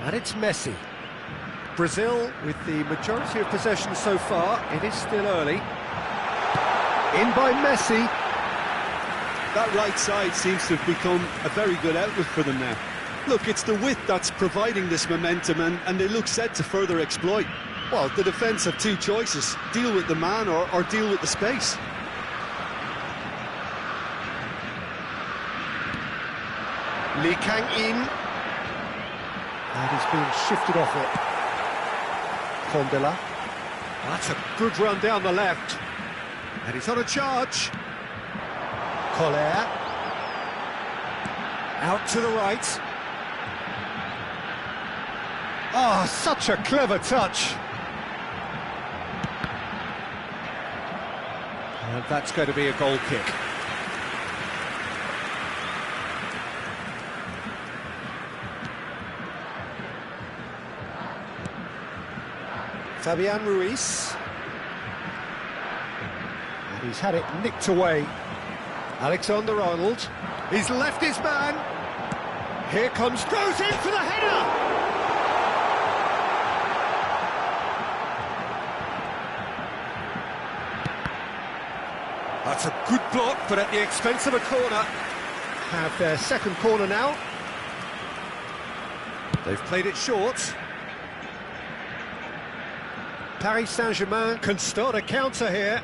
And it's Messi. Brazil with the majority of possession so far. It is still early. In by Messi. That right side seems to have become a very good outlet for them now. Look, it's the width that's providing this momentum, and they look set to further exploit. Well, the defence have two choices: deal with the man or deal with the space. Lee Kang-in. And he's being shifted off it. Kondela. That's a good run down the left. And he's on a charge. Collier. Out to the right. Oh, such a clever touch. And that's going to be a goal kick. Fabian Ruiz. And he's had it nicked away. Alexander-Arnold. He's left his man. Here comes, goes in for the header! That's a good block, but at the expense of a corner. Have their second corner now. They've played it short. Paris Saint-Germain can start a counter here.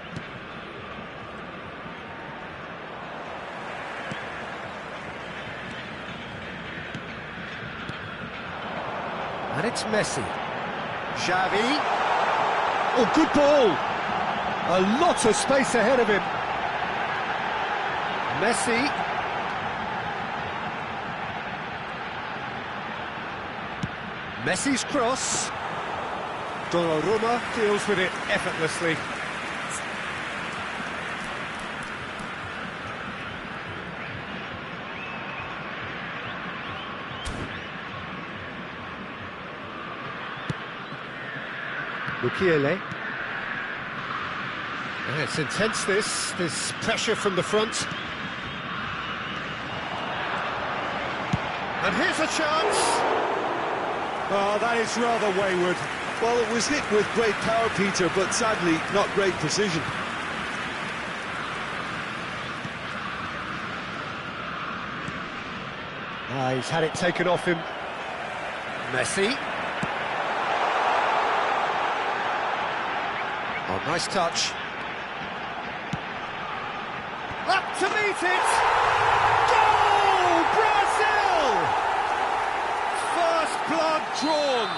And it's Messi. Xavi. Oh, good ball. A lot of space ahead of him. Messi. Messi's cross. Donnarumma deals with it effortlessly. Mukiele. Yeah, it's intense, this pressure from the front. And here's a chance. Oh, that is rather wayward. Well, it was hit with great power, Peter, but sadly not great precision. He's had it taken off him. Messi. Oh, nice touch. Up to meet it! Goal! Brazil! First blood drawn.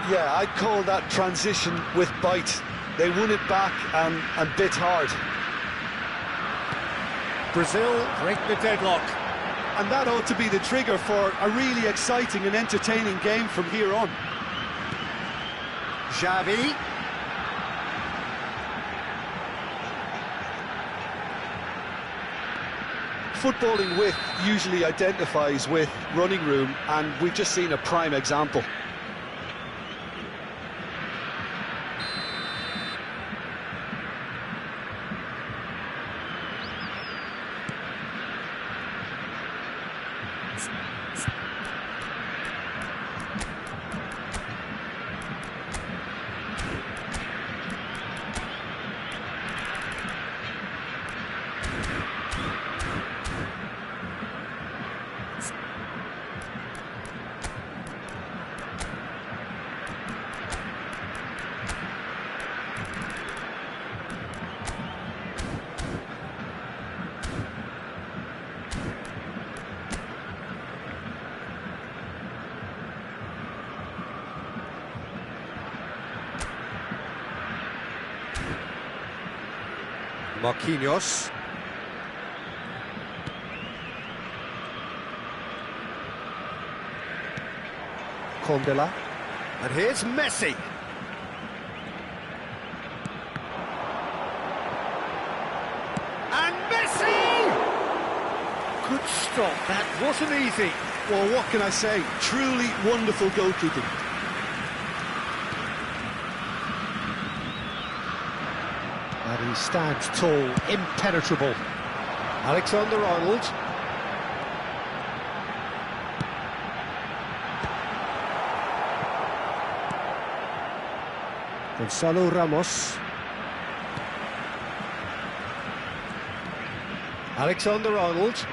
Yeah, I'd call that transition with bite. They won it back and bit hard. Brazil break the deadlock. And that ought to be the trigger for a really exciting and entertaining game from here on. Xavi. Footballing width usually identifies with running room, and we've just seen a prime example. Marquinhos. Kondela. And here's Messi. And Messi! Good stop, that wasn't easy. Well, what can I say? Truly wonderful goalkeeping. And he stands tall, impenetrable. Alexander-Arnold. Gonzalo Ramos. Alexander-Arnold.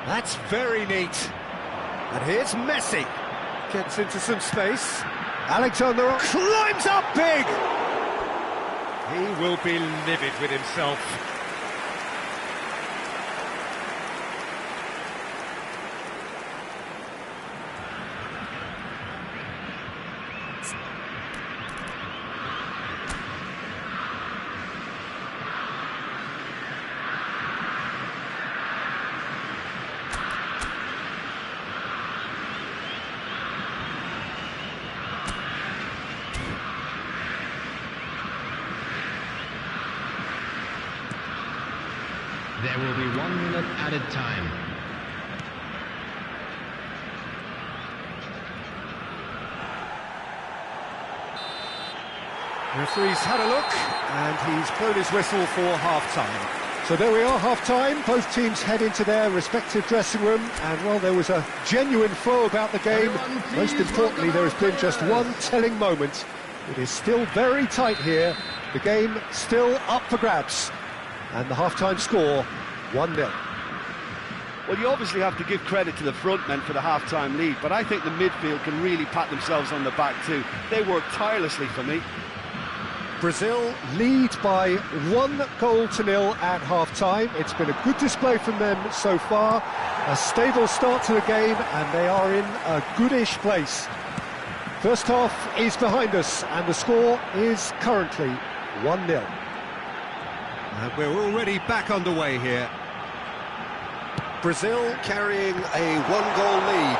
That's very neat. And here's Messi. Gets into some space. Alexander climbs up big. He will be livid with himself. There will be 1 minute added time. Referee's had a look, and he's blown his whistle for half-time. So there we are, half-time. Both teams head into their respective dressing room, and, well, there was a genuine flow about the game. Most importantly, there has been just one telling moment. It is still very tight here. The game still up for grabs. And the half-time score, 1-0. Well, you obviously have to give credit to the front men for the half-time lead, but I think the midfield can really pat themselves on the back too. They work tirelessly for me. Brazil lead by 1-0 at half-time. It's been a good display from them so far. A stable start to the game, and they are in a goodish place. First half is behind us, and the score is currently 1-0. And we're already back underway here. Brazil carrying a 1-goal lead.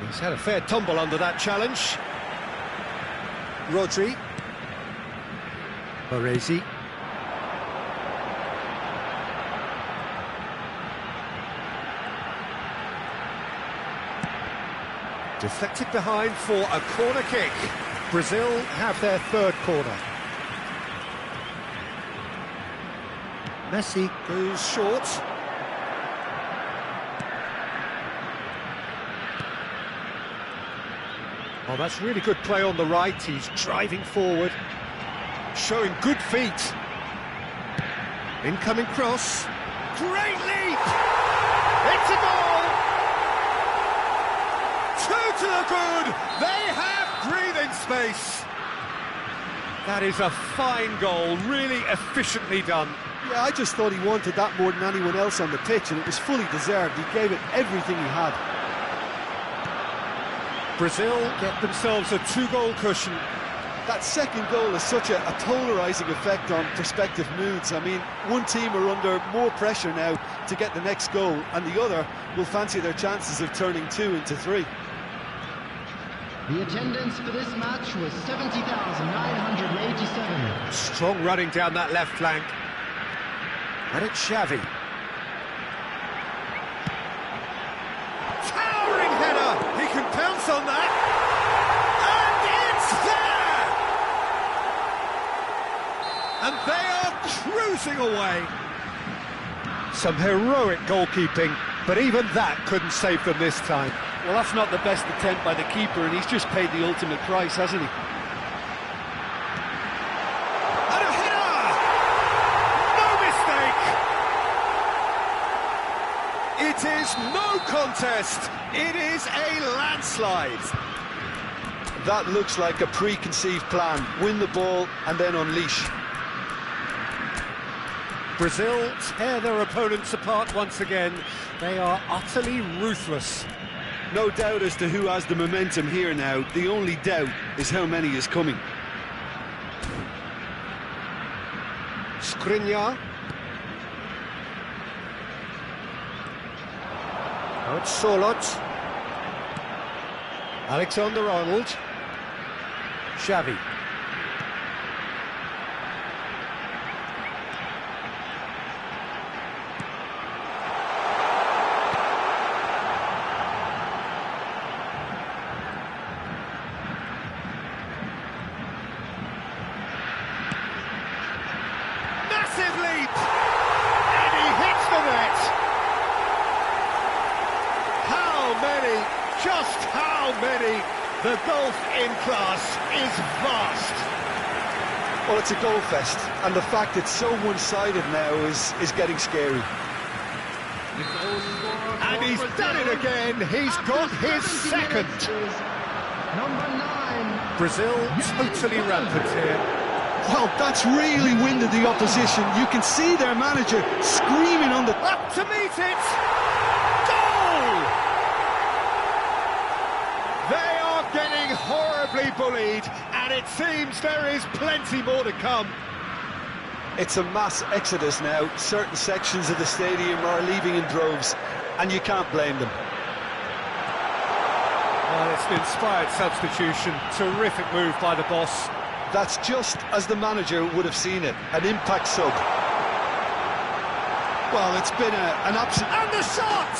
He's had a fair tumble under that challenge. Rodri. Baresi. Deflected behind for a corner kick. Brazil have their third corner. Messi goes short. Oh, that's really good play on the right. He's driving forward, showing good feet. Incoming cross. Great leap! It's a goal! 2 to the good! They have breathing space! That is a fine goal, really efficiently done. Yeah, I just thought he wanted that more than anyone else on the pitch, and it was fully deserved. He gave it everything he had. Brazil get themselves a 2-goal cushion. That second goal has such a polarising effect on prospective moods. I mean, one team are under more pressure now to get the next goal, and the other will fancy their chances of turning 2 into 3. The attendance for this match was 70,987. Strong running down that left flank. And it's Xavi. Towering header! He can pounce on that! And it's there! And they are cruising away. Some heroic goalkeeping, but even that couldn't save them this time. Well, that's not the best attempt by the keeper, and he's just paid the ultimate price, hasn't he? And a header! No mistake! It is no contest. It is a landslide. That looks like a preconceived plan. Win the ball and then unleash. Brazil tear their opponents apart once again. They are utterly ruthless. No doubt as to who has the momentum here now. The only doubt is how many is coming. Skriniar. Now it's Sorloth. Alexander-Arnold. Xavi. many? Just how many? The gulf in class is vast. Well, it's a goal fest, and the fact it's so one-sided now is getting scary. And he's done it again. He's got his second. Number 9. Brazil totally rampant here. Well, that's really winded the opposition. You can see their manager screaming on the... Up to meet it! Goal! They are getting horribly bullied, and it seems there is plenty more to come. It's a mass exodus now. Certain sections of the stadium are leaving in droves, and you can't blame them. Well, it's an inspired substitution. Terrific move by the boss. That's just as the manager would have seen it, an impact sub. Well, it's been an absolute... And the shot!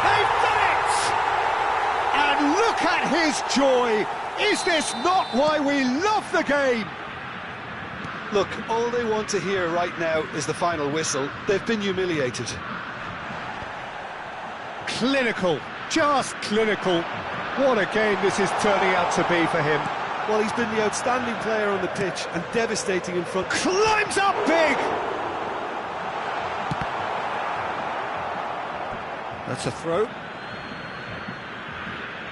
They've done it! And look at his joy! Is this not why we love the game? Look, all they want to hear right now is the final whistle. They've been humiliated. Clinical, just clinical. What a game this is turning out to be for him. Well, he's been the outstanding player on the pitch and devastating in front. Climbs up big! That's a throw.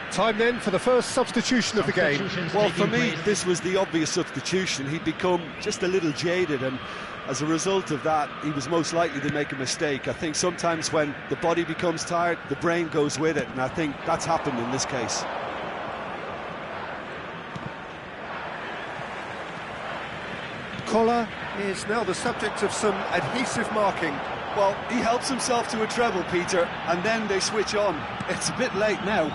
Time then for the first substitution of the game. Well, for me, this was the obvious substitution. He'd become just a little jaded, and as a result of that, he was most likely to make a mistake. I think sometimes when the body becomes tired, the brain goes with it, and I think that's happened in this case. Collar is now the subject of some adhesive marking. Well, he helps himself to a treble, Peter, and then they switch on. It's a bit late now.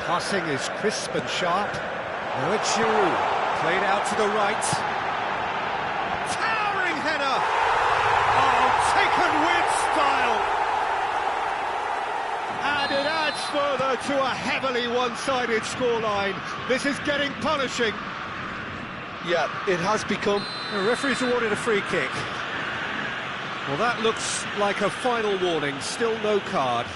Passing is crisp and sharp. Now it's Giroud, played out to the right. Towering header! Oh, taken with style! And it adds further to a heavily one-sided scoreline. This is getting punishing. Yeah, it has become... The referee's awarded a free kick. Well, that looks like a final warning, still no card.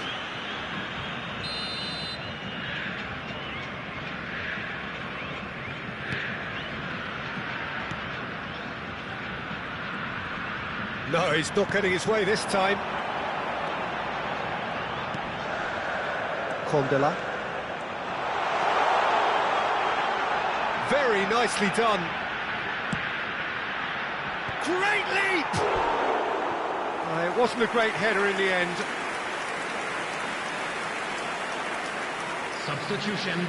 No, he's not getting his way this time. Condela. Very nicely done. Great leap! It wasn't a great header in the end. Substitution.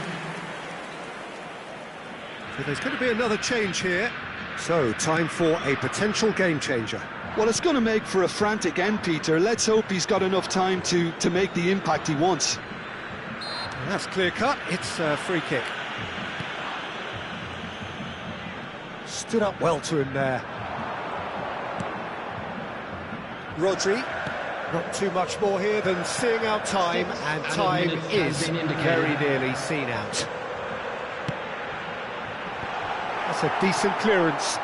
So there's going to be another change here. So, time for a potential game changer. Well, it's going to make for a frantic end, Peter. Let's hope he's got enough time to make the impact he wants. And that's clear-cut. It's a free kick. Stood up well to him there. Rodri, not too much more here than seeing out time, and time is very nearly seen out. That's a decent clearance.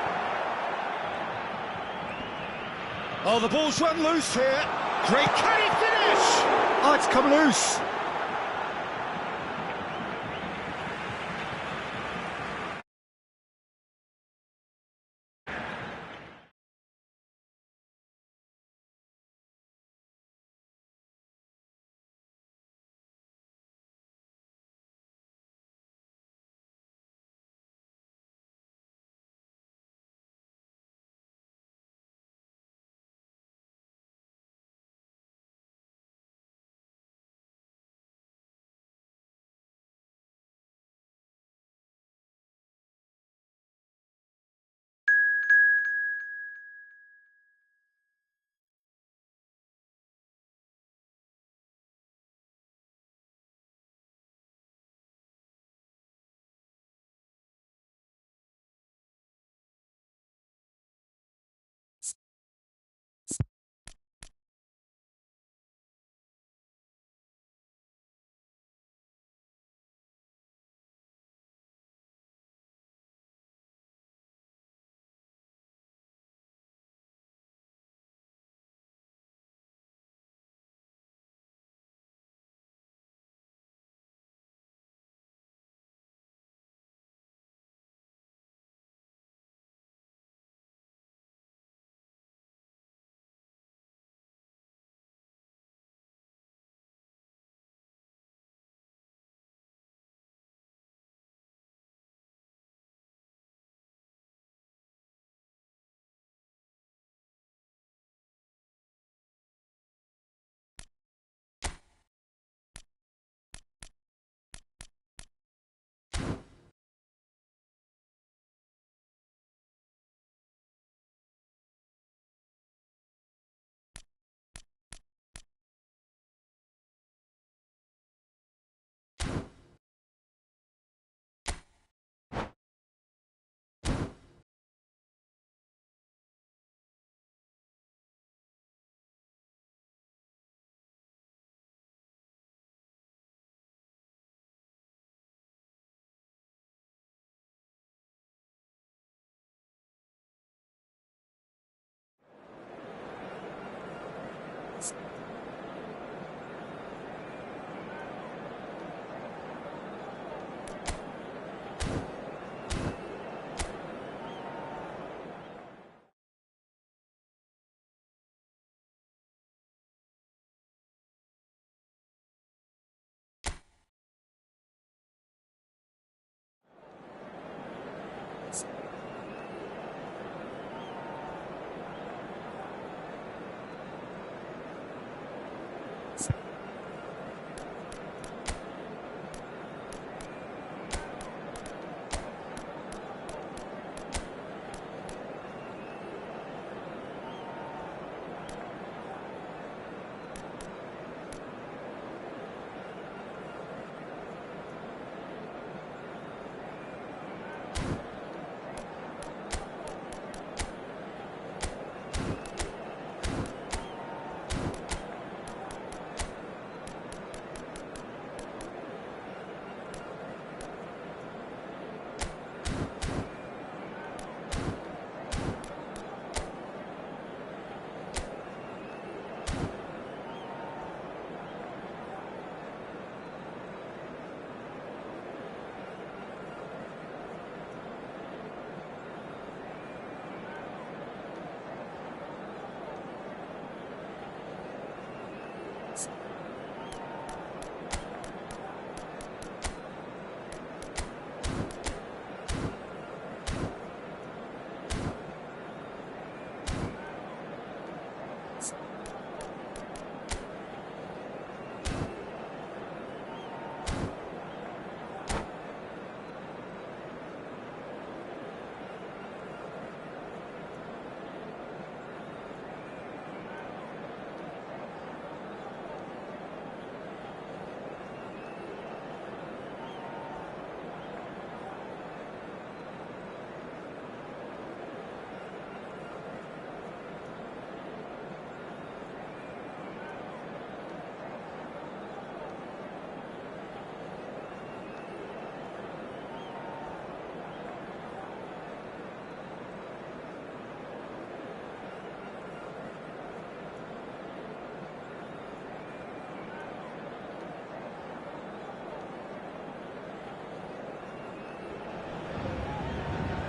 Oh, the ball's run loose here. Great, can he finish? Oh, it's come loose.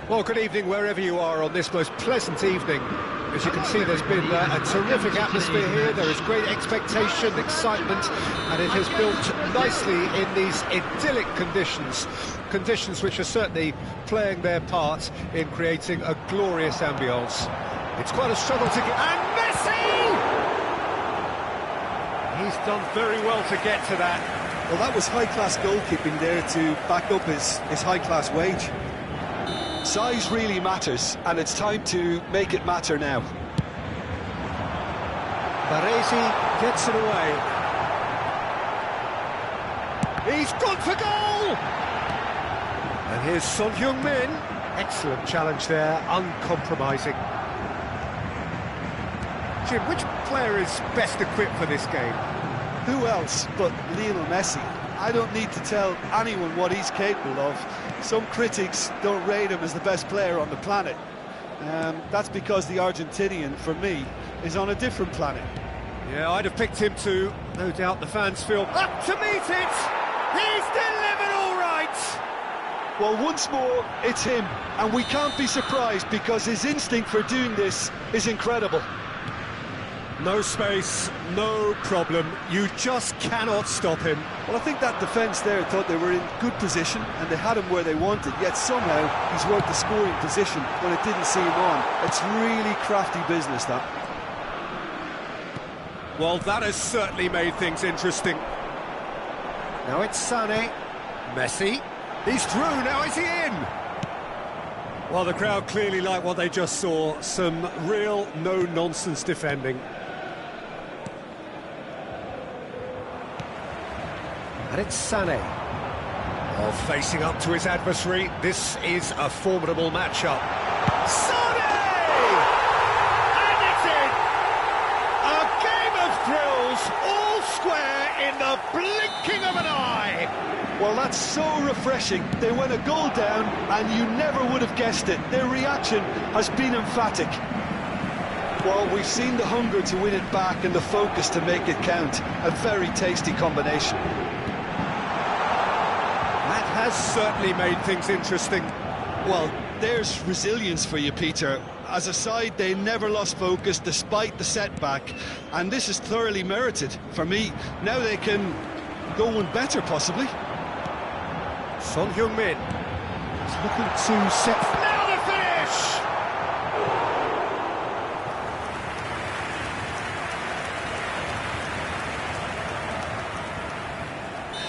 Well, good evening wherever you are on this most pleasant evening. As you can see, there's been a terrific atmosphere here. There is great expectation, excitement, and it has built nicely in these idyllic conditions. Conditions which are certainly playing their part in creating a glorious ambience. It's quite a struggle to get... And Messi! He's done very well to get to that. Well, that was high-class goalkeeping there to back up his high-class wage. Size really matters, and it's time to make it matter now. Baresi gets it away. He's gone for goal! And here's Son Heung-min. Excellent challenge there, uncompromising. Jim, which player is best equipped for this game? Who else but Lionel Messi? I don't need to tell anyone what he's capable of. Some critics don't rate him as the best player on the planet. That's because the Argentinian, for me, is on a different planet. Yeah, I'd have picked him too. No doubt the fans feel up to meet it. He's delivered all right. Well, once more, it's him. And we can't be surprised because his instinct for doing this is incredible. No space, no problem. You just cannot stop him. Well, I think that defence there thought they were in good position and they had him where they wanted, yet somehow he's worked the scoring position when it didn't see him on. It's really crafty business, that. Well, that has certainly made things interesting. Now it's Sané. Messi. He's through, now is he in? Well, the crowd clearly like what they just saw. Some real no-nonsense defending. And it's Sané. Oh, facing up to his adversary. This is a formidable matchup. Sané! And it's in! A game of thrills, all square in the blinking of an eye! Well, that's so refreshing. They went a goal down and you never would have guessed it. Their reaction has been emphatic. Well, we've seen the hunger to win it back and the focus to make it count. A very tasty combination. That has certainly made things interesting. Well, there's resilience for you, Peter. As a side, they never lost focus despite the setback, and this is thoroughly merited for me. Now they can go one better, possibly. Son Heung-min is looking to set... Now the finish!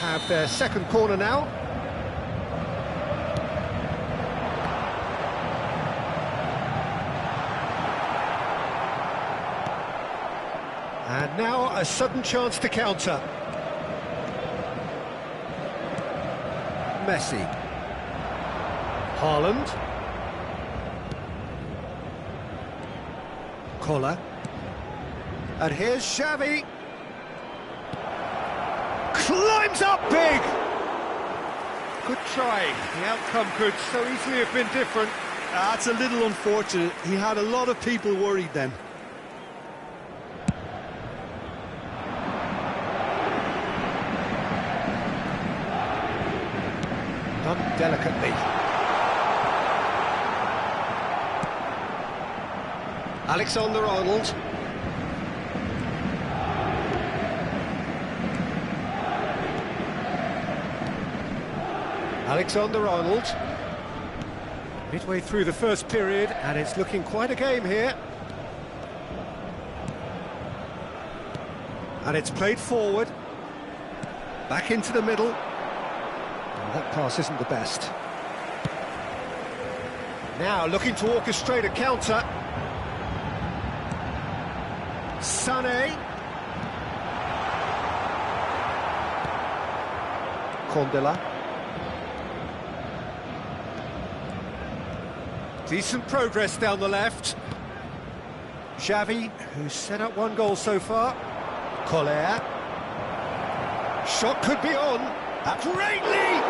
Have their second corner now. And now a sudden chance to counter. Messi. Haaland. Koller. And here's Xavi. Climbs up big! Good try. The outcome could so easily have been different. That's a little unfortunate. He had a lot of people worried then. Done delicately. Alexander-Arnold. Alexander-Arnold. Midway through the first period, and it's looking quite a game here. And it's played forward. Back into the middle. That pass isn't the best. Now looking to orchestrate a counter. Sané. Kondela. Decent progress down the left. Xavi, who's set up one goal so far. Koller. Shot could be on. A great leap!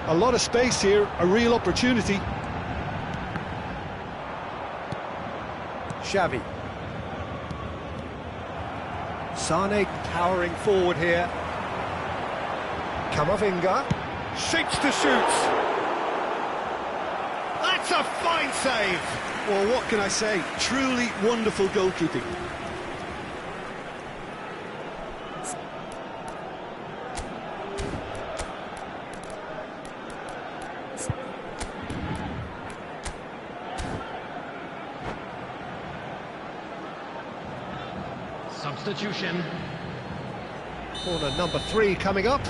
A lot of space here, a real opportunity. Xavi. Sané powering forward here. Camavinga. Shapes to shoot. That's a fine save! Well, what can I say? Truly wonderful goalkeeping. Substitution. Corner number 3 coming up.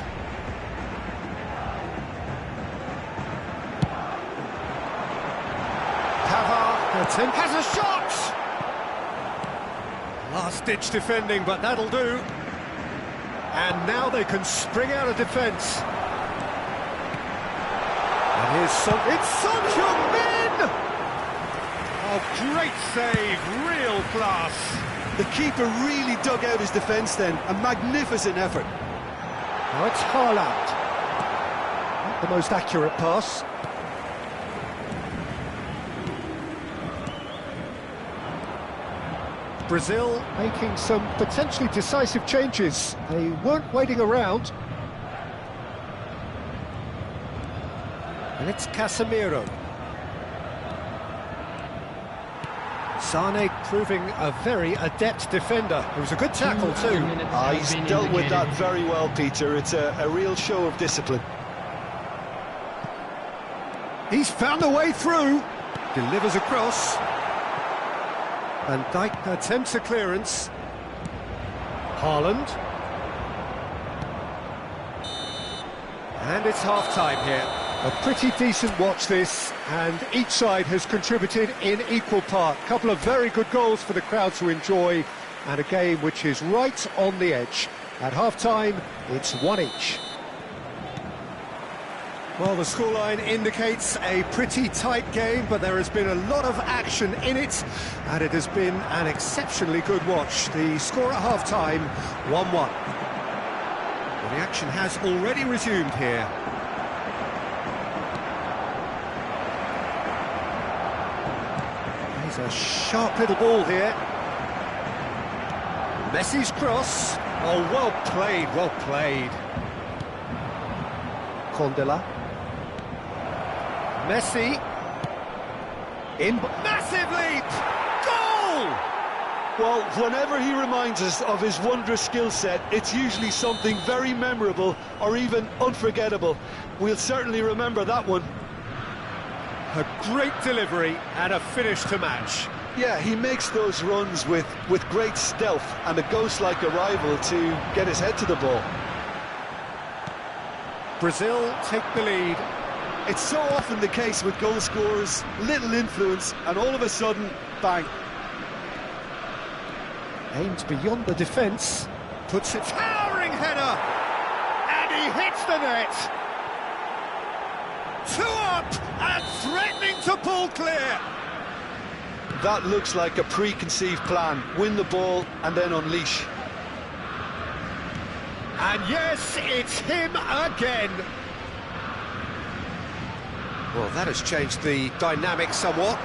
Pavard has a shot! Last-ditch defending, but that'll do. And now they can spring out of defence. And here's Son... It's Son Heung-min! Oh, great save, real class. The keeper really dug out his defence then. A magnificent effort. Now it's Haaland. Not the most accurate pass. Brazil making some potentially decisive changes. They weren't waiting around. And it's Casemiro. Sané proving a very adept defender. It was a good tackle too. He's dealt with that very well, Peter. It's a real show of discipline. He's found a way through. Delivers across. Van Dijk attempts a clearance. Haaland. And it's half-time here. A pretty decent watch this, and each side has contributed in equal part. A couple of very good goals for the crowd to enjoy, and a game which is right on the edge. At half-time, it's 1 each. Well, the scoreline indicates a pretty tight game, but there has been a lot of action in it, and it has been an exceptionally good watch. The score at half-time, 1-1. Well, the action has already resumed here. He's a sharp little ball here. Messi's cross. Oh, well played, well played. Condela. Messi. In, massive leap! Goal! Well, whenever he reminds us of his wondrous skill set, it's usually something very memorable or even unforgettable. We'll certainly remember that one. A great delivery and a finish to match. Yeah, he makes those runs with great stealth and a ghost-like arrival to get his head to the ball. Brazil take the lead. It's so often the case with goal scorers, little influence, and all of a sudden, bang. Aimed beyond the defence, puts it... Towering header! And he hits the net! 2 up and threatening to pull clear! That looks like a preconceived plan. Win the ball and then unleash. And yes, it's him again! Well, that has changed the dynamic somewhat.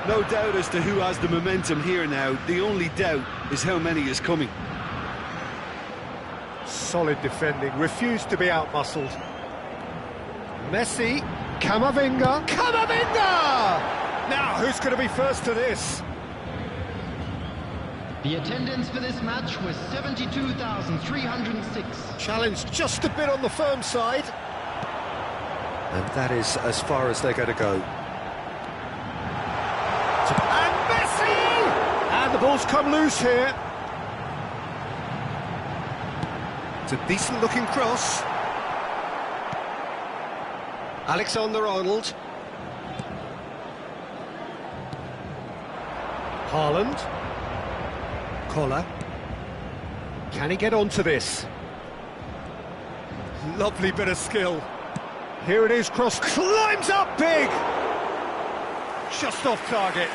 No doubt as to who has the momentum here now. The only doubt is how many is coming. Solid defending, refused to be outmuscled. Messi, Camavinga, Camavinga! Now, who's going to be first to this? The attendance for this match was 72,306. Challenge just a bit on the firm side. And that is as far as they're going to go. And Messi! And the ball's come loose here. It's a decent-looking cross. Alexander-Arnold. Haaland. Collar. Can he get onto this? Lovely bit of skill. Here it is, cross, climbs up big! Just off target.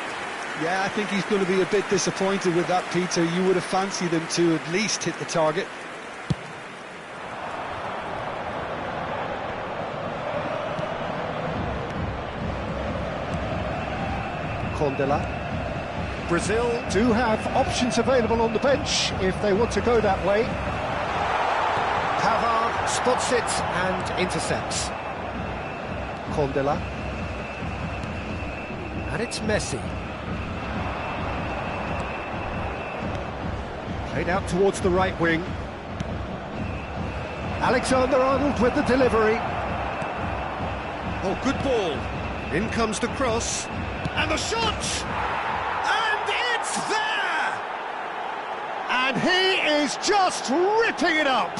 Yeah, I think he's going to be a bit disappointed with that, Peter. You would have fancied him to at least hit the target. Condela. Brazil do have options available on the bench if they want to go that way. Pavard spots it and intercepts. Condela. And it's Messi. Played out towards the right wing. Alexander-Arnold with the delivery. Oh, good ball. In comes the cross. And the shot! And it's there! And he is just ripping it up!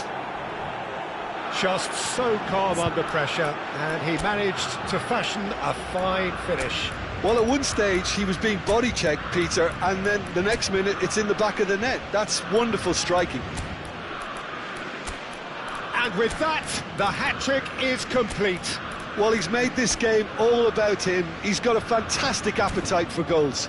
Just so calm under pressure, and he managed to fashion a fine finish. Well, at one stage he was being body checked, Peter, and then the next minute it's in the back of the net. That's wonderful striking. And with that, the hat-trick is complete. Well, he's made this game all about him. He's got a fantastic appetite for goals.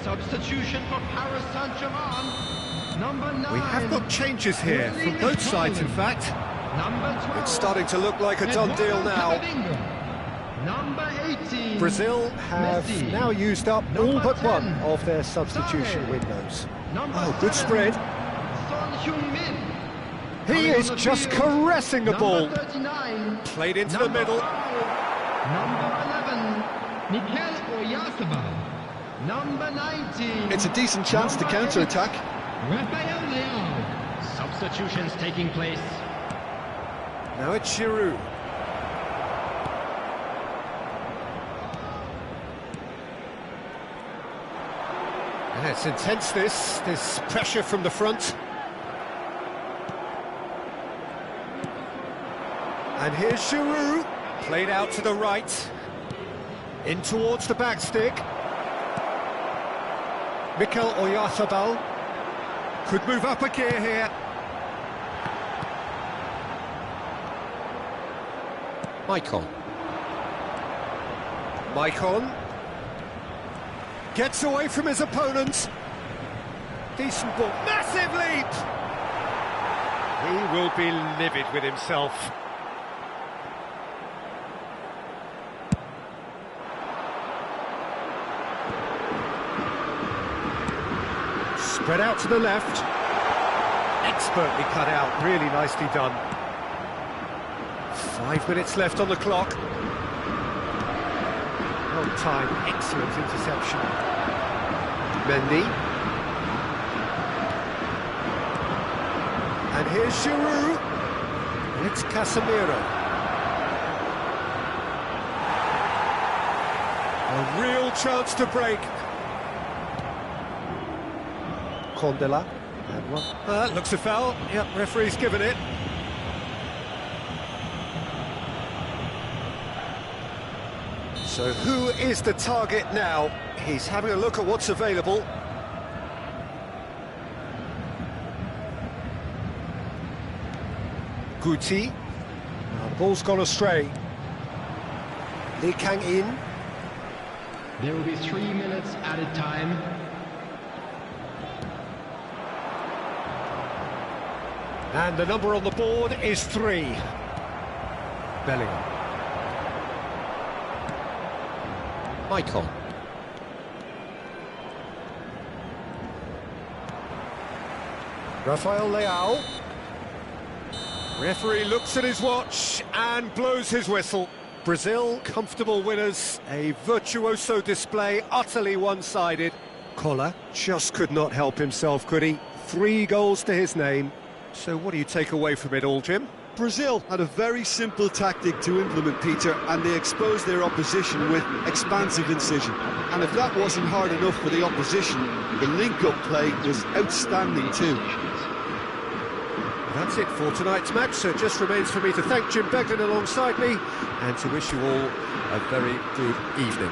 Substitution for Paris Saint-Germain. Number 9. We have got changes here from both sides, in fact. Number 12. It's starting to look like a done deal now. Number 18. Brazil have Messi. now used up all Number but 10. one of their substitution Sane. windows. Number Oh, good 7. spread. Son Heung-min. He Coming is on the just field. caressing the ball. Number 39. Played into the Number middle. 5. Number 11. Mikel Oyarzabal. Number 19. It's a decent chance to Number counter-attack. 8. Rafael Leao. Substitutions taking place. Now it's Giroud. And it's intense, this pressure from the front. And here's Giroud, played out to the right. In towards the back stick. Mikel Oyarzabal could move up a gear here. Maicon. Maicon. Gets away from his opponent. Decent ball. Massive leap! He will be livid with himself. Spread out to the left. Expertly cut out, really nicely done. 5 minutes left on the clock. On time, excellent interception. Mendy. And here's Giroud. It's Casemiro. A real chance to break. Condela. And one. Looks a foul. Yep, referee's given it. So who is the target now? He's having a look at what's available. Guti. Ball's gone astray. Lee Kang-in. There will be 3 minutes added time. And the number on the board is 3. Bellingham. Maicon. Rafael Leao. Referee looks at his watch and blows his whistle. Brazil, comfortable winners. A virtuoso display, utterly one-sided. Koller just could not help himself, could he? 3 goals to his name. So what do you take away from it all, Jim? Brazil had a very simple tactic to implement, Peter, and they exposed their opposition with expansive incision. And if that wasn't hard enough for the opposition, the link-up play was outstanding too. That's it for tonight's match, so it just remains for me to thank Jim Beglin alongside me and to wish you all a very good evening.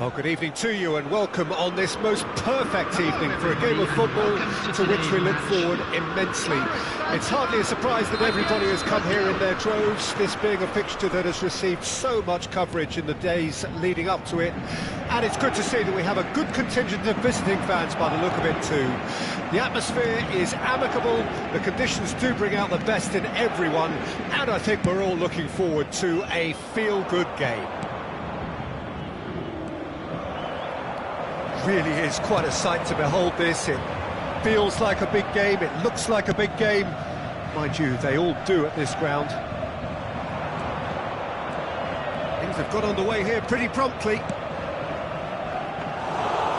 Well, good evening to you and welcome on this most perfect evening for a game of football to which we look forward immensely. It's hardly a surprise that everybody has come here in their droves, this being a fixture that has received so much coverage in the days leading up to it. And it's good to see that we have a good contingent of visiting fans by the look of it too. The atmosphere is amicable, the conditions do bring out the best in everyone, and I think we're all looking forward to a feel-good game. Really is quite a sight to behold this. It feels like a big game, it looks like a big game. Mind you, they all do at this ground. Things have got underway here pretty promptly.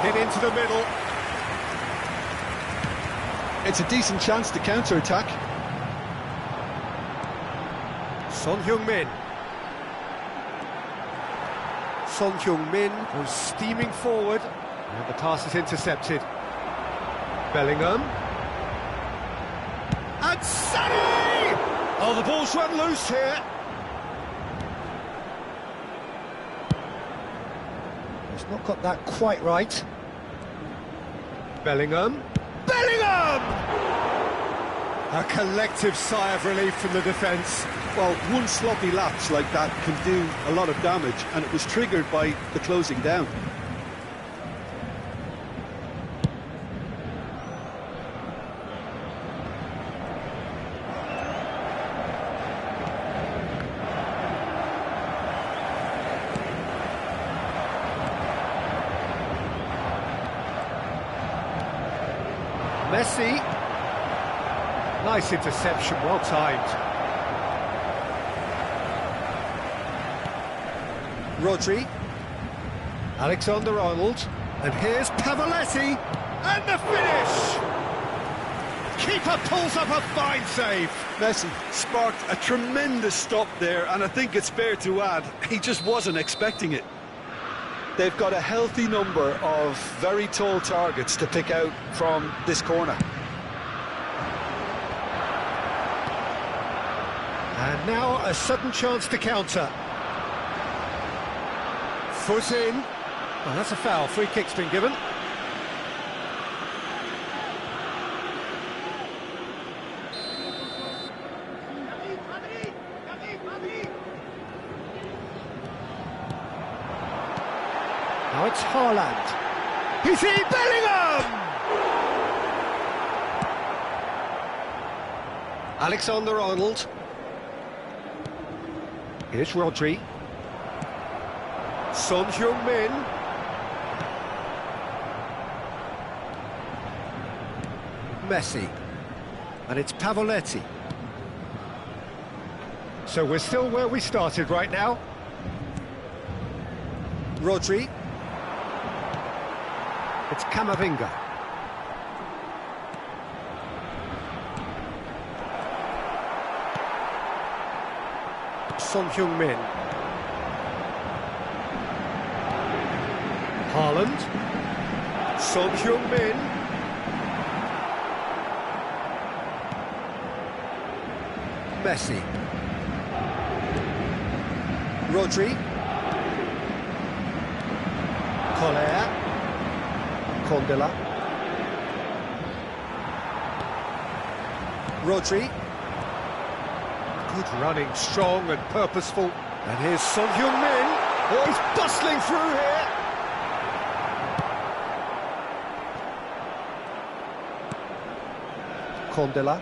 Hit into the middle. It's a decent chance to counter-attack. Son Heung-min. Son Heung-min goes steaming forward. And the pass is intercepted. Bellingham. And Sonny! Oh, the ball's run loose here. He's not got that quite right. Bellingham. Bellingham! A collective sigh of relief from the defence. Well, one sloppy lapse like that can do a lot of damage, and it was triggered by the closing down. Messi. Nice interception, well timed. Rodri. Alexander-Arnold. And here's Pavoletti. And the finish! Keeper pulls up a fine save. Messi sparked a tremendous stop there, and I think it's fair to add, he just wasn't expecting it. They've got a healthy number of very tall targets to pick out from this corner. And now a sudden chance to counter. Foot in. Oh, that's a foul. Free kick's been given. Now it's Haaland. He's in. Bellingham! Alexander-Arnold. Here's Rodri. Son Heung-min. Messi. And it's Pavoletti. So we're still where we started right now. Rodri. It's Camavinga. Son Heung-min. Haaland. Son Heung-min. Messi. Rodri. Collier. Kondela. Rodri. Good running, strong and purposeful. And here's Son Heung-min. Oh, he's bustling through here. Kondela.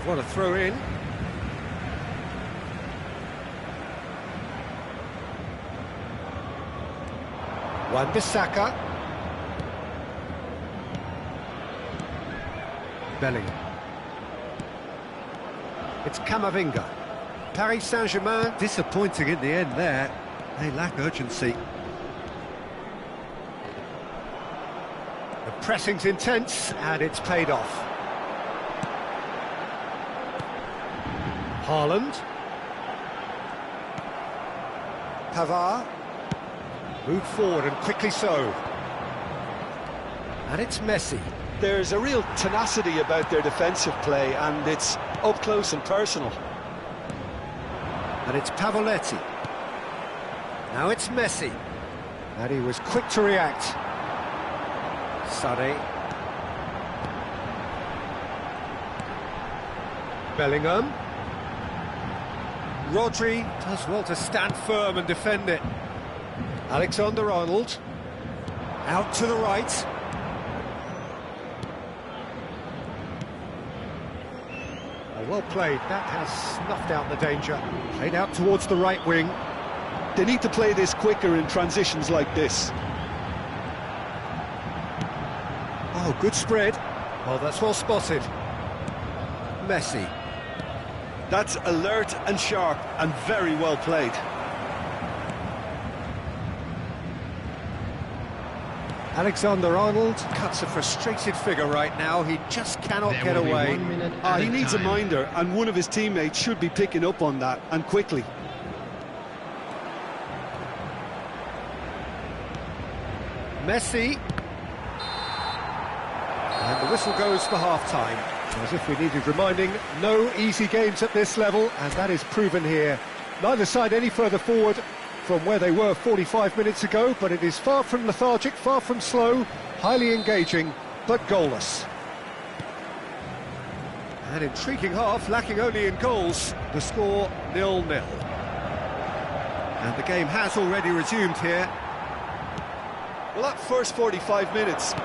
What a throw in. Wan-Bissaka. Bellingham. It's Camavinga. Paris Saint-Germain disappointing in the end there. They lack urgency. The pressing's intense and it's paid off. Haaland. Pavard. Move forward and quickly so. And it's Messi. There's a real tenacity about their defensive play, and it's up close and personal. And it's Pavoletti. Now it's Messi. And he was quick to react. Sané. Bellingham. Rodri does well to stand firm and defend it. Alexander-Arnold. Out to the right. Well played, that has snuffed out the danger. Played out towards the right wing. They need to play this quicker in transitions like this. Oh, good spread. Oh, that's well spotted. Messi. That's alert and sharp and very well played. Alexander-Arnold cuts a frustrated figure right now. He just cannot get away. He needs a minder, and one of his teammates should be picking up on that, and quickly. Messi. And the whistle goes for half-time. As if we needed reminding, no easy games at this level, and that is proven here. Neither side any further forward from where they were 45 minutes ago, but it is far from lethargic, far from slow, highly engaging, but goalless. An intriguing half, lacking only in goals. The score 0-0. And the game has already resumed here. Well, that first 45 minutes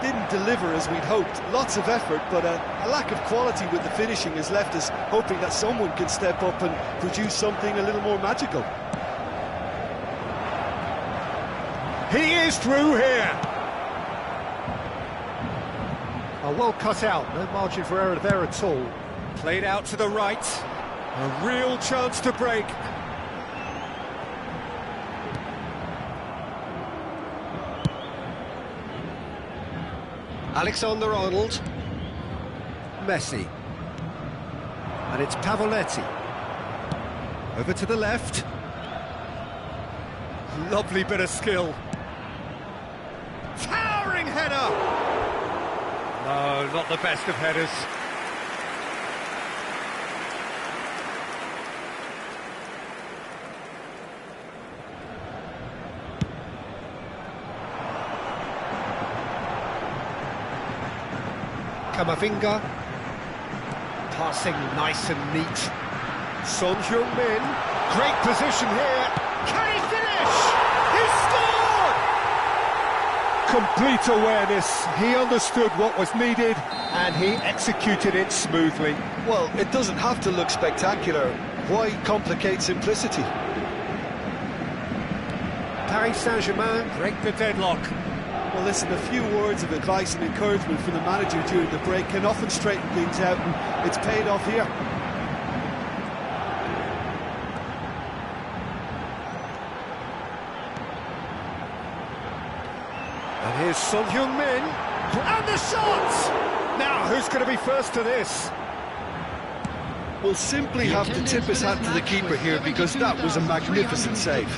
didn't deliver as we'd hoped. Lots of effort, but a lack of quality with the finishing has left us hoping that someone can step up and produce something a little more magical. He is through here. Oh, well cut out, no margin for error there at all. Played out to the right. A real chance to break. Alexander-Arnold. Messi. And it's Pavoletti. Over to the left. Lovely bit of skill. Towering header! No, not the best of headers. Camavinga. Passing nice and neat. Son Heung-min. Great position here. Can he finish? He scored! Complete awareness. He understood what was needed and he executed it smoothly. Well, it doesn't have to look spectacular. Why complicate simplicity? Paris Saint-Germain break the deadlock. Well, listen, a few words of advice and encouragement from the manager during the break can often straighten things out, and it's paid off here. And here's Son Heung-min. And the shot! Now, who's going to be first to this? We'll simply have to tip his hat to the keeper here because that was a magnificent save.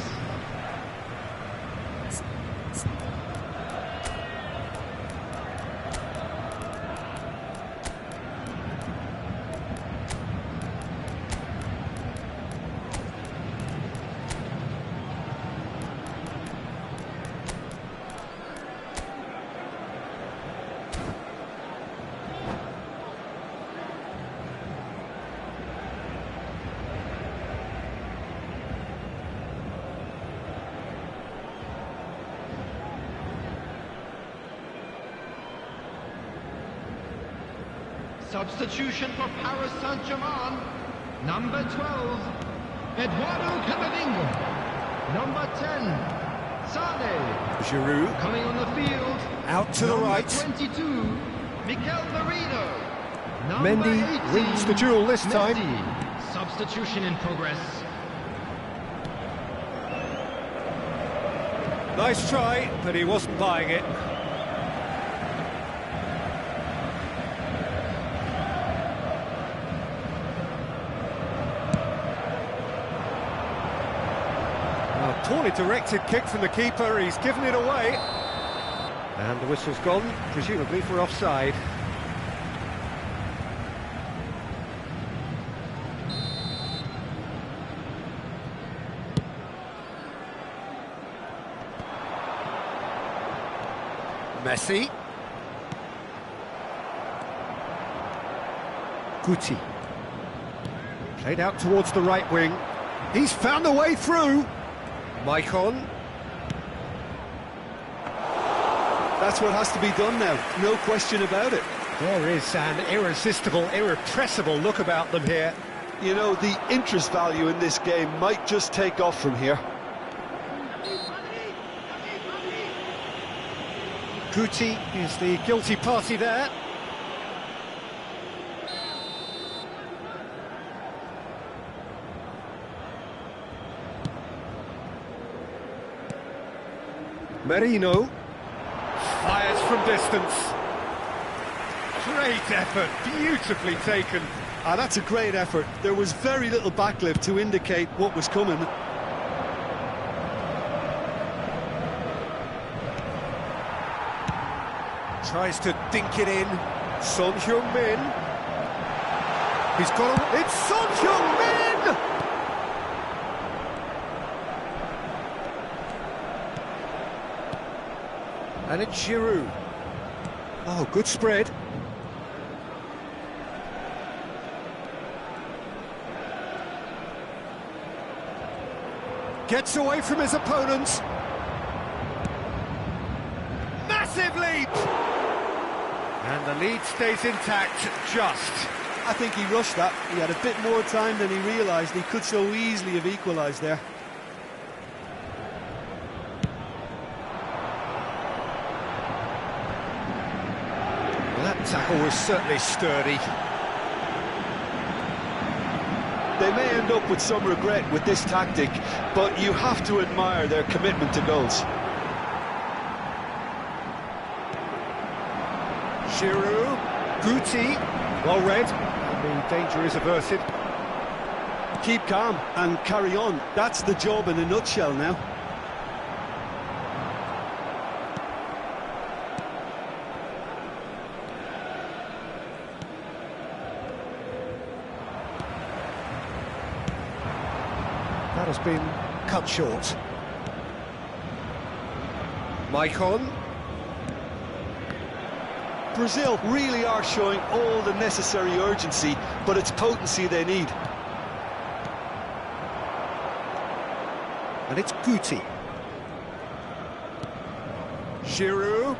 Substitution for Paris Saint-Germain. Number 12, Eduardo Camavinga. Number 10, Sané. Giroud. Coming on the field. Out to the right. 22, Mikel Merino. Number Mendy 18, wins the duel this time. Messi. Substitution in progress. Nice try, but he wasn't buying it. Poorly directed kick from the keeper, he's given it away. And the whistle's gone, presumably for offside. Messi. Guti. Played out towards the right wing. He's found a way through. Maicon. That's what has to be done now, no question about it. There is an irresistible, irrepressible look about them here. You know, the interest value in this game might just take off from here. Guti is the guilty party there. Merino fires from distance. Great effort, beautifully taken. That's a great effort. There was very little backlift to indicate what was coming. Tries to dink it in. Son Heung-min. He's got a... It's Son Heung-min! And it's Giroud. Oh, good spread. Gets away from his opponents. Massive leap! And the lead stays intact, just. I think he rushed that. He had a bit more time than he realised. He could so easily have equalised there. Well, that tackle was certainly sturdy. They may end up with some regret with this tactic, but you have to admire their commitment to goals. Giroud, Guti, well read, and the danger is averted. Keep calm and carry on. That's the job in a nutshell now. That has been cut short. Maicon. Brazil really are showing all the necessary urgency, but it's potency they need. And it's Guti. Giroud.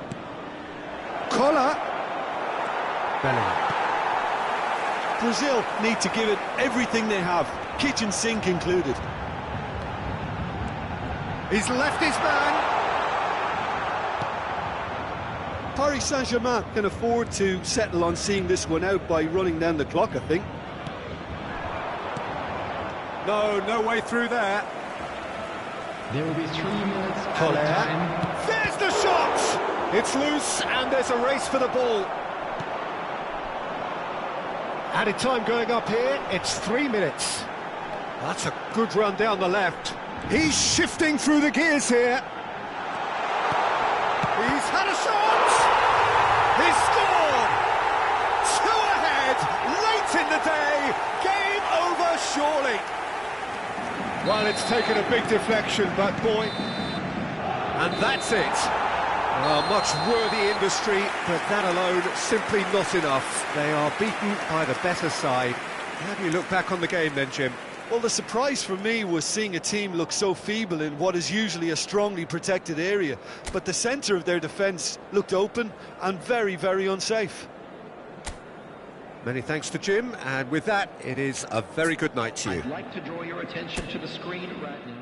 Collar. Bellingham. Brazil need to give it everything they have, kitchen sink included. He's left his man. Paris Saint-Germain can afford to settle on seeing this one out by running down the clock, I think. No way through there. There will be 3 minutes at time. There's the shot! It's loose and there's a race for the ball. Added time going up here, it's 3 minutes. That's a good run down the left. He's shifting through the gears here. He's had a shot! He's scored! 2 ahead, late in the day, game over surely. Well, it's taken a big deflection, but boy, and that's it. Much worthy industry, but that alone simply not enough. They are beaten by the better side. How do you look back on the game then, Jim? Well, the surprise for me was seeing a team look so feeble in what is usually a strongly protected area. But the centre of their defence looked open and very, very unsafe. Many thanks to Jim, and with that, it is a very good night to you. I'd like to draw your attention to the screen right now.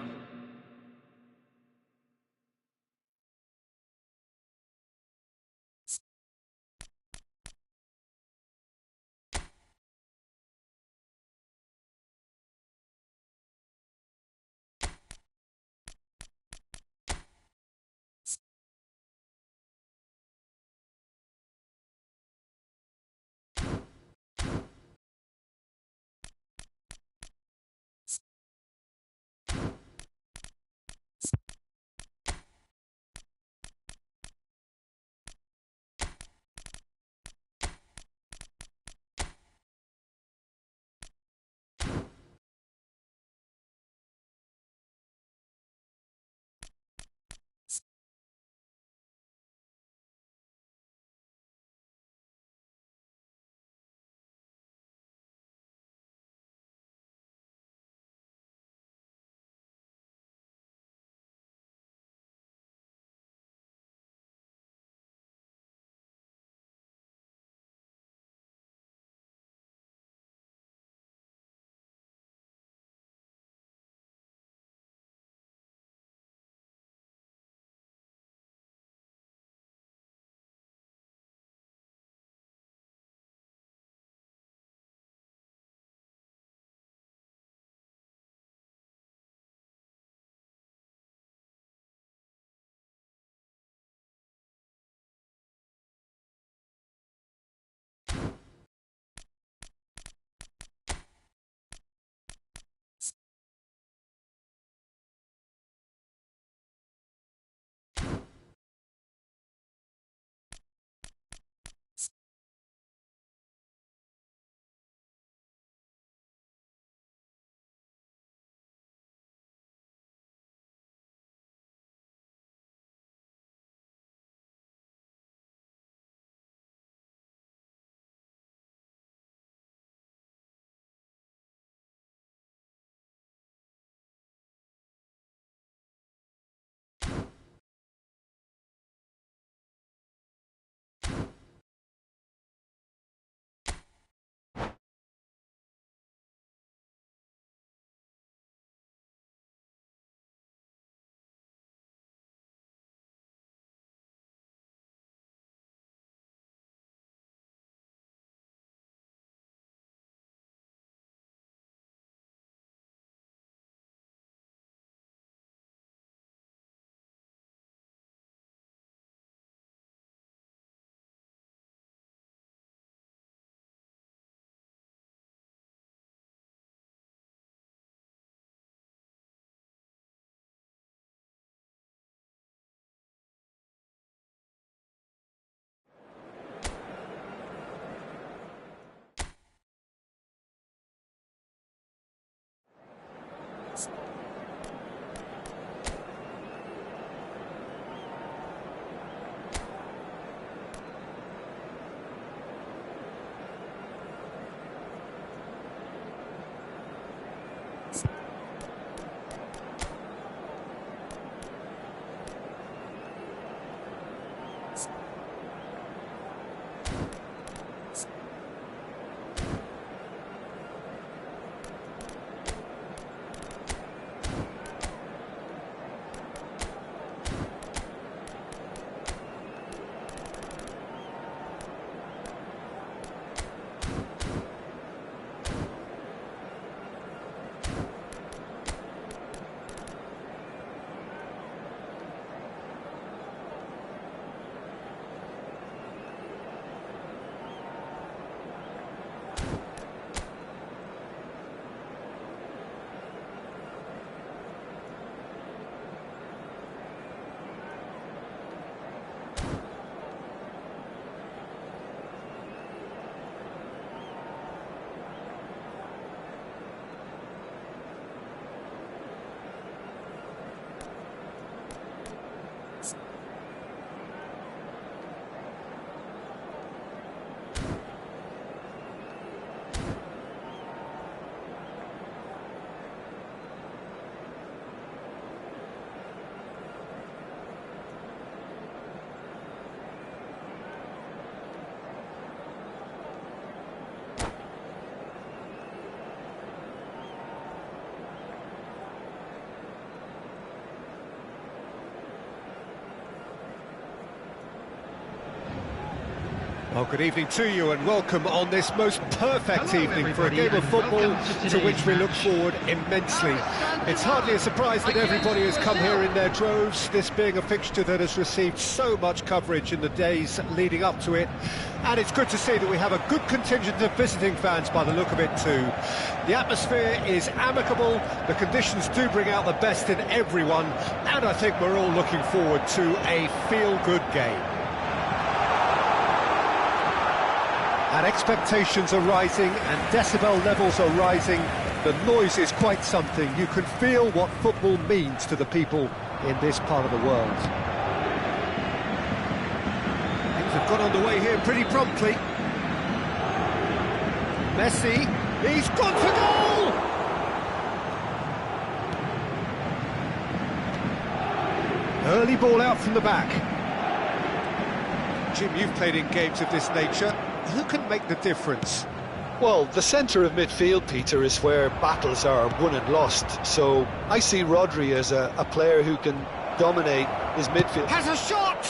Well, good evening to you and welcome on this most perfect Hello, evening for a everybody, game of and football welcome to to which we today's look match. forward immensely. It's hardly a surprise that everybody has come here in their droves, this being a fixture that has received so much coverage in the days leading up to it. And it's good to see that we have a good contingent of visiting fans by the look of it too. The atmosphere is amicable, the conditions do bring out the best in everyone, and I think we're all looking forward to a feel-good game. And expectations are rising and decibel levels are rising. The noise is quite something. You can feel what football means to the people in this part of the world. Things have got underway here pretty promptly. Messi, he's gone for goal! Early ball out from the back. Jim, you've played in games of this nature. Who can make the difference? Well, the centre of midfield, Peter, is where battles are won and lost. So I see Rodri as a player who can dominate his midfield. Has a shot!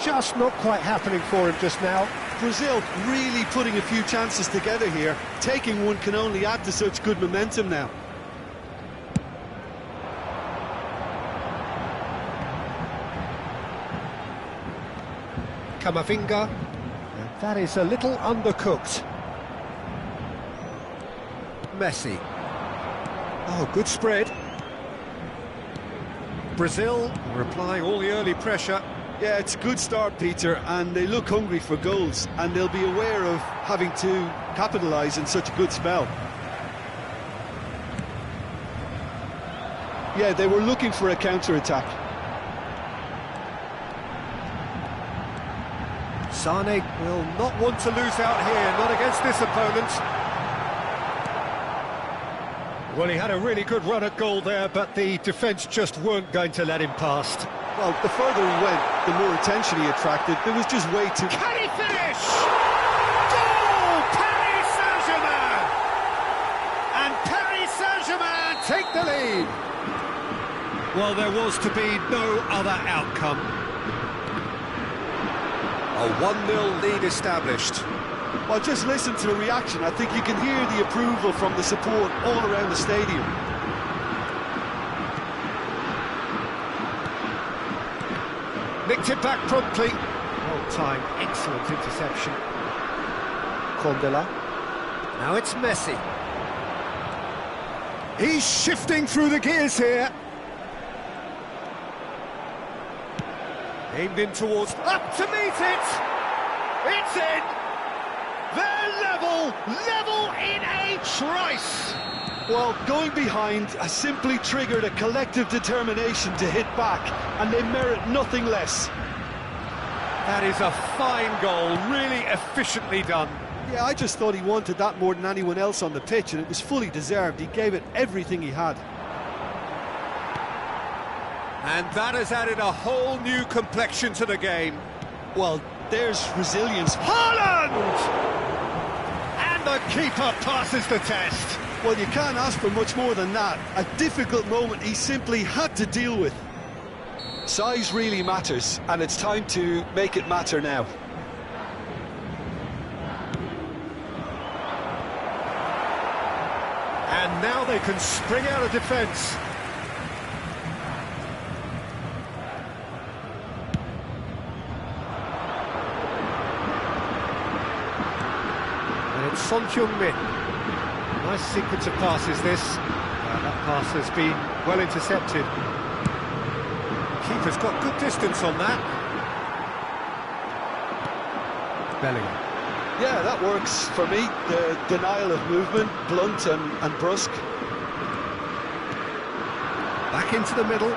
Just not quite happening for him just now. Brazil really putting a few chances together here. Taking one can only add to such good momentum now. Camavinga. And that is a little undercooked. Messi. Oh, good spread. Brazil replying all the early pressure. Yeah, it's a good start, Peter, and they look hungry for goals, and they'll be aware of having to capitalise in such a good spell. Yeah, they were looking for a counter-attack. Sane will not want to lose out here, not against this opponent. Well, he had a really good run at goal there, but the defence just weren't going to let him past. Well, the further he went, the more attention he attracted. There was just way too... Can he finish? Goal! Paris Saint-Germain! And Paris Saint-Germain take the lead. Well, there was to be no other outcome. A 1-0 lead established. Well, just listen to the reaction. I think you can hear the approval from the support all around the stadium. Nicked it back promptly. Well timed, excellent interception. Candela. Now it's Messi. He's shifting through the gears here. Aimed in towards... Up to meet it! It's in! They're level in a trice! Well, going behind has simply triggered a collective determination to hit back, and they merit nothing less. That is a fine goal, really efficiently done. Yeah, I just thought he wanted that more than anyone else on the pitch, and it was fully deserved. He gave it everything he had. And that has added a whole new complexion to the game. Well, there's resilience. Haaland! And the keeper passes the test. Well, you can't ask for much more than that. A difficult moment he simply had to deal with. Size really matters, and it's time to make it matter now. And now they can spring out of defence. And it's Son Heung-min. Nice sequence of passes this. That pass has been well intercepted. Keeper's got good distance on that. Bellingham. Yeah, that works for me. The denial of movement, blunt and brusque. Back into the middle.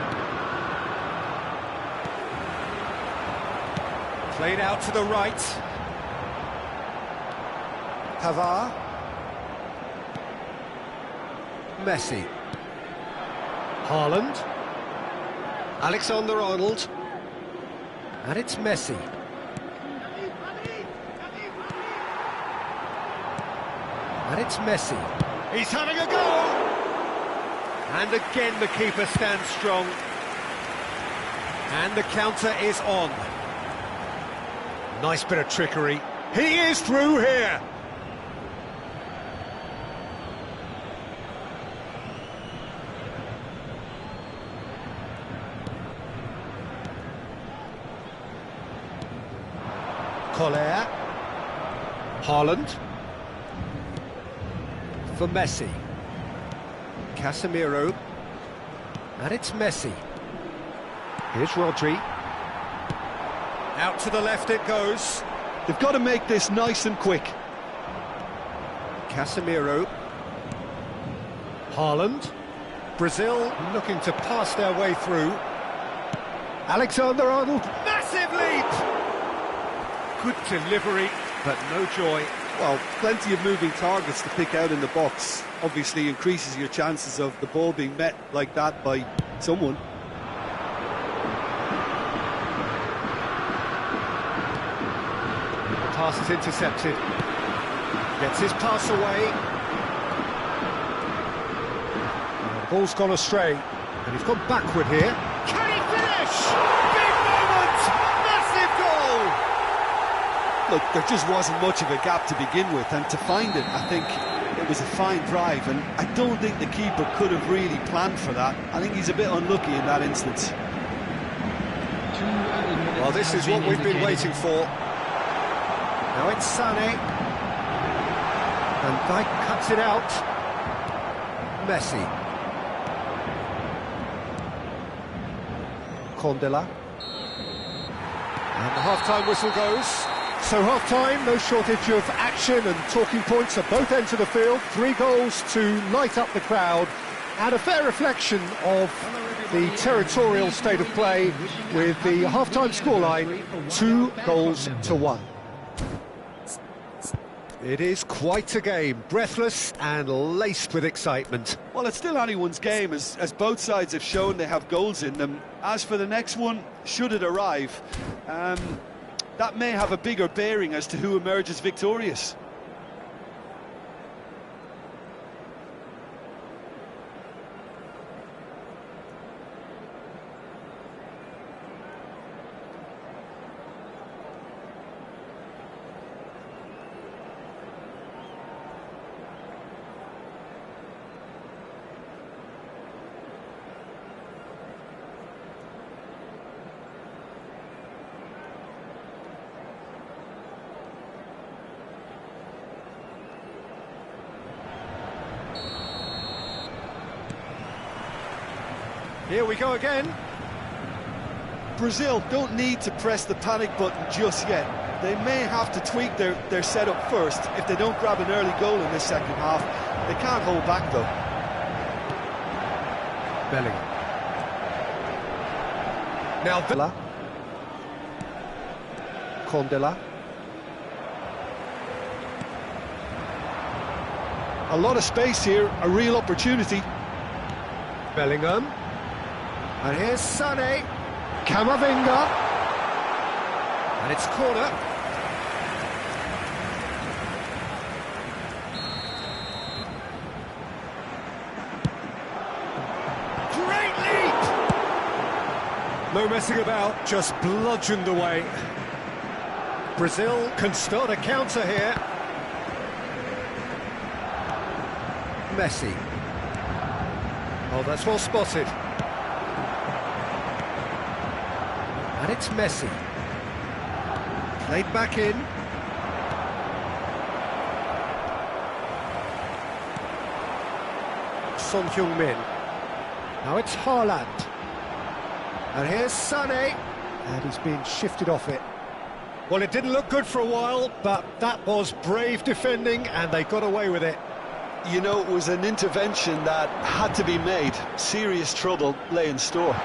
Played out to the right. Pavard. Messi. Haaland. Alexander-Arnold. And it's Messi. And it's Messi. He's having a go! And again the keeper stands strong. And the counter is on. Nice bit of trickery. He is through here! Collier. Haaland. For Messi. Casemiro. And it's Messi. Here's Rodri. Out to the left it goes. They've got to make this nice and quick. Casemiro. Haaland. Brazil looking to pass their way through. Alexander-Arnold. Massive leap! Good delivery, but no joy. Well, plenty of moving targets to pick out in the box. Obviously increases your chances of the ball being met like that by someone. Pass is intercepted. Gets his pass away. And the ball's gone astray. And he's gone backward here. Can he finish? Big moment! Massive goal! Look, there just wasn't much of a gap to begin with, and to find it, I think it was a fine drive, and I don't think the keeper could have really planned for that. I think he's a bit unlucky in that instance. Well, this is what we've been waiting for. Now it's Sané. Van Dijk cuts it out. Messi. Condela. And the half-time whistle goes. So half-time, no shortage of action and talking points at both ends of the field. 3 goals to light up the crowd, and a fair reflection of the territorial state of play with the half-time scoreline 2-1. It is quite a game, breathless and laced with excitement. Well, it's still anyone's game, as both sides have shown they have goals in them. As for the next one, should it arrive, that may have a bigger bearing as to who emerges victorious. Here we go again. Brazil don't need to press the panic button just yet. They may have to tweak their setup first if they don't grab an early goal in this second half. They can't hold back though. Bellingham. Now Villa. A lot of space here, a real opportunity. Bellingham. And here's Sané. Camavinga. And it's corner. Great leap! No messing about, just bludgeoned away. Brazil can start a counter here. Messi. Oh, that's well spotted. And it's Messi. Played back in. Son Heung-min. Now it's Haaland. And here's Sané. And he's being shifted off it. Well, it didn't look good for a while, but that was brave defending, and they got away with it. You know, it was an intervention that had to be made. Serious trouble lay in store.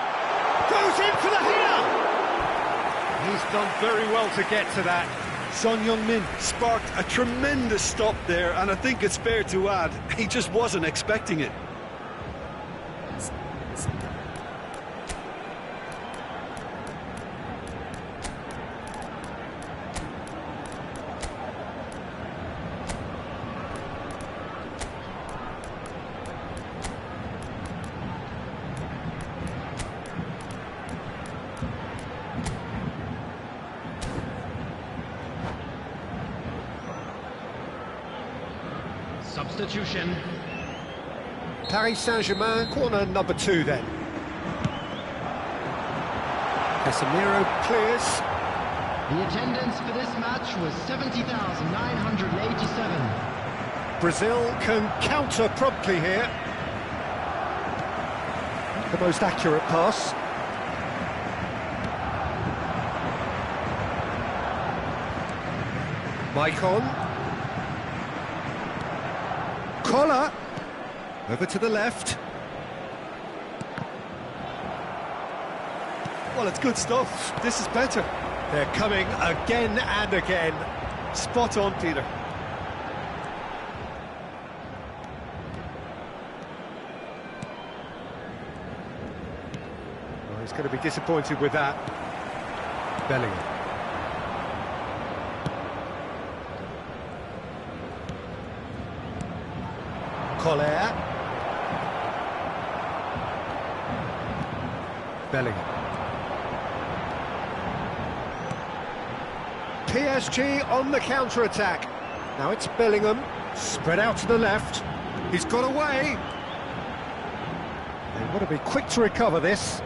Goes in for the header! He's done very well to get to that. Son Heung-min sparked a tremendous stop there, and I think it's fair to add, he just wasn't expecting it. Substitution. Paris Saint-Germain, corner number 2 then. Casemiro clears. The attendance for this match was 70,987. Brazil can counter promptly here. The most accurate pass. Maicon. Collar. Over to the left. Well, it's good stuff. This is better. They're coming again and again. Spot on, Peter. Oh, he's going to be disappointed with that. Bellingham. Collar. Bellingham. PSG on the counter-attack. Now it's Bellingham, spread out to the left. He's got away. They want to be quick to recover this.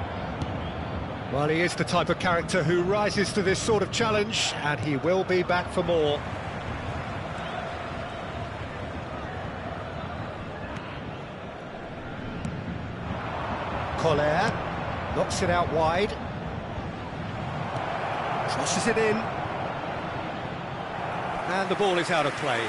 Well, he is the type of character who rises to this sort of challenge, and he will be back for more. Collar knocks it out wide. Crosses it in. And the ball is out of play.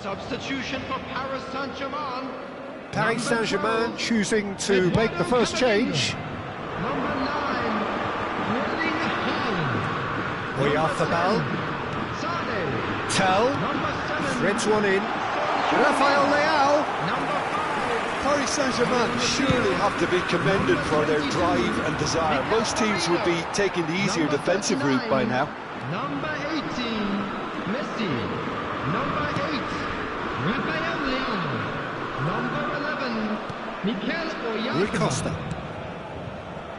Substitution for Paris Saint-Germain. Paris Saint-Germain choosing to make the first change. Number 9, Erling Haaland. Oyarzabal. Sané. Tell. Number 7, Threads one in. Rafael Leao. number 5, Paris Saint-Germain surely have to be commended for their drive and desire. Most teams would be taking the easier defensive route by now. Number 18, Messi. Number 8, Rafael Leao. Number 11, Mikel Rui Oyarzabal. Costa.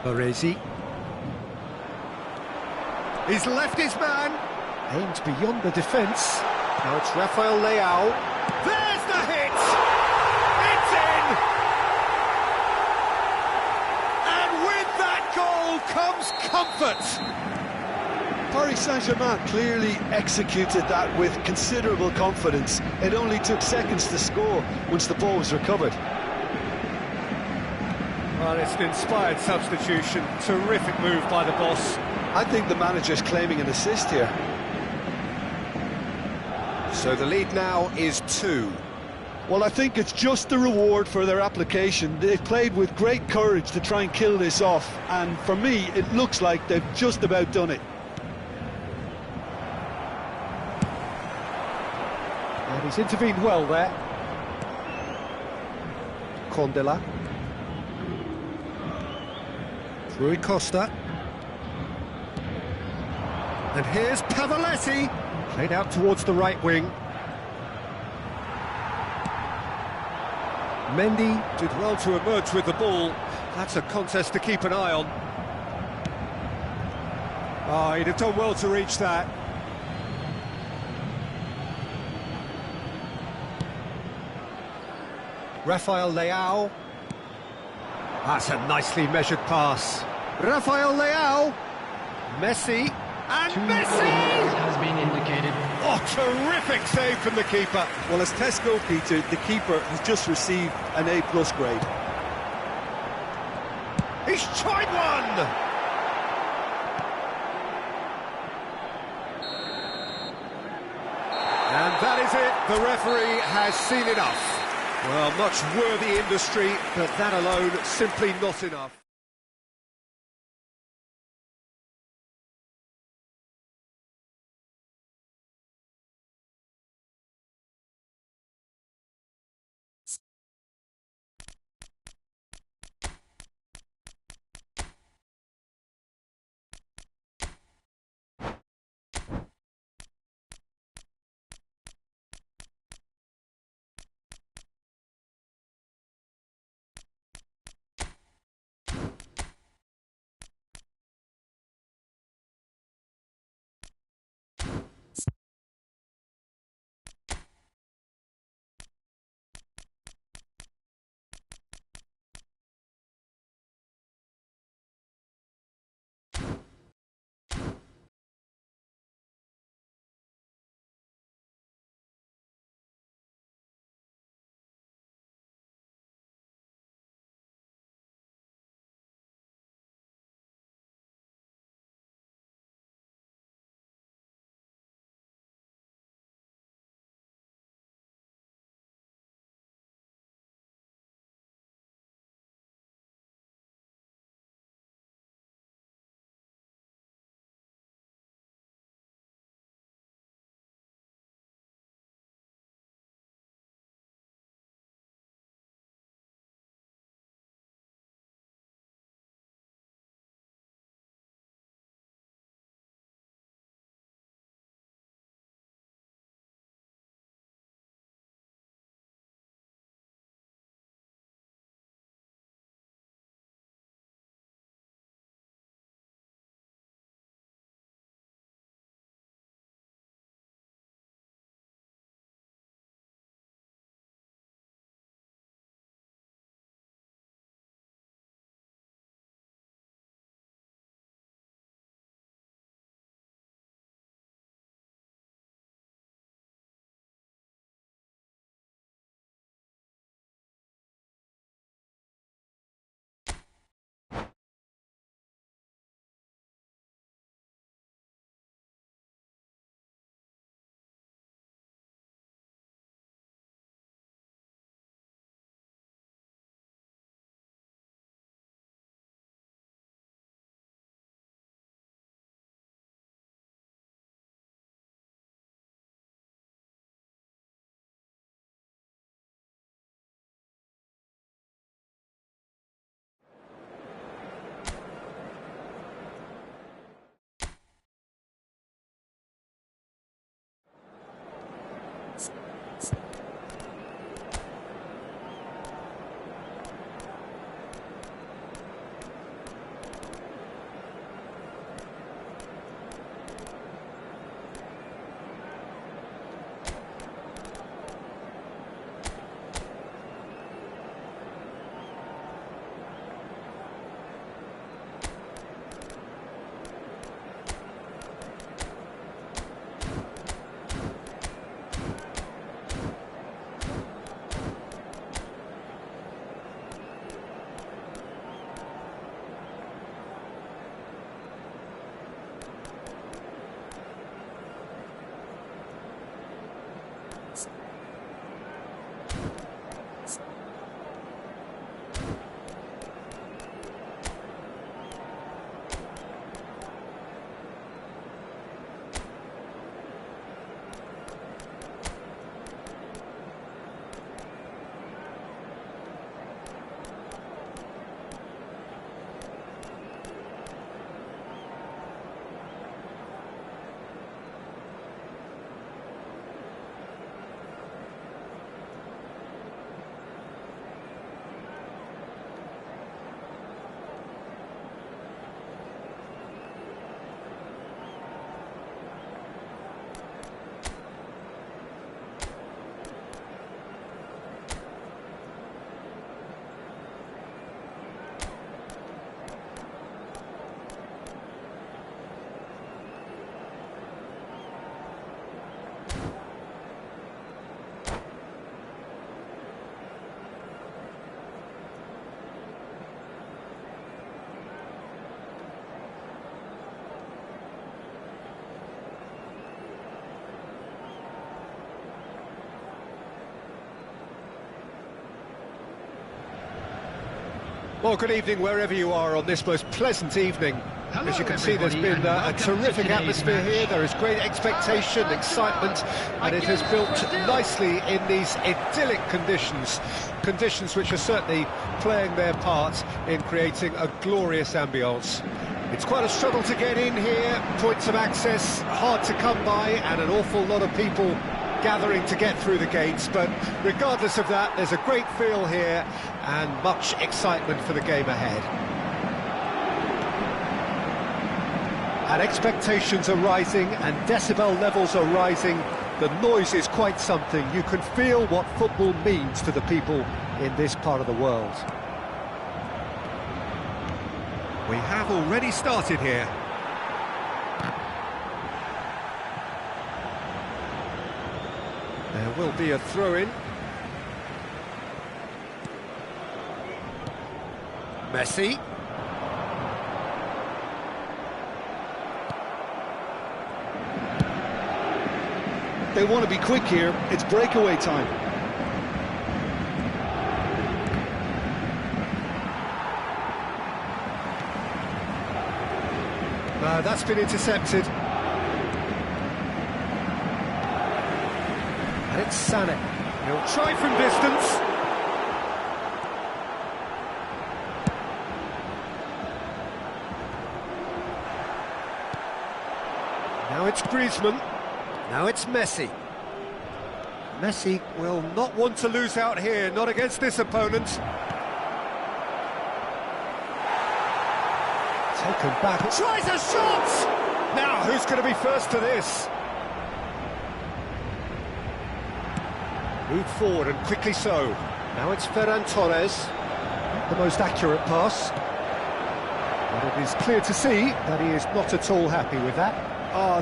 Baresi. He's left his man. Aimed beyond the defence. Now it's Rafael Leao. There's the hit! It's in! goal comes comfort. Paris Saint-Germain clearly executed that with considerable confidence. It only took seconds to score once the ball was recovered. Well, it's an inspired substitution. Terrific move by the boss. I think the manager's claiming an assist here. So the lead now is 2. Well, I think it's just the reward for their application. They've played with great courage to try and kill this off, and for me, it looks like they've just about done it. And he's intervened well there. Condela. Rui Costa. And here's Pavoletti. Played out towards the right wing. Mendy did well to emerge with the ball. That's a contest to keep an eye on. Oh, he'd have done well to reach that. Rafael Leao. That's a nicely measured pass. Rafael Leao. Messi. And Messi! Has been indicated. Oh, terrific save from the keeper. Well, as Tesco, Peter, the keeper has just received an A+ grade. He's tried one! And that is it. The referee has seen enough. Well, much worthy industry, but that alone simply not enough. Well, good evening wherever you are on this most pleasant evening. Hello, As you can see, there's everybody, been and a welcome to terrific today's atmosphere match. here. There is great expectation, excitement, and it has built nicely in these idyllic conditions. Conditions which are certainly playing their part in creating a glorious ambience. It's quite a struggle to get in here, points of access hard to come by, and an awful lot of people gathering to get through the gates, but regardless of that, there's a great feel here and much excitement for the game ahead. And expectations are rising and decibel levels are rising. The noise is quite something. You can feel what football means to the people in this part of the world. We have already started here. There will be a throw-in. Messi. They want to be quick here. It's breakaway time. That's been intercepted. And it's Sané. He'll try from distance. Now it's Griezmann. Now it's Messi. Messi will not want to lose out here, not against this opponent. Taken back. Tries a shot! Now, who's going to be first to this? Moved forward and quickly so. Now it's Ferran Torres. Not the most accurate pass. But it is clear to see that he is not at all happy with that.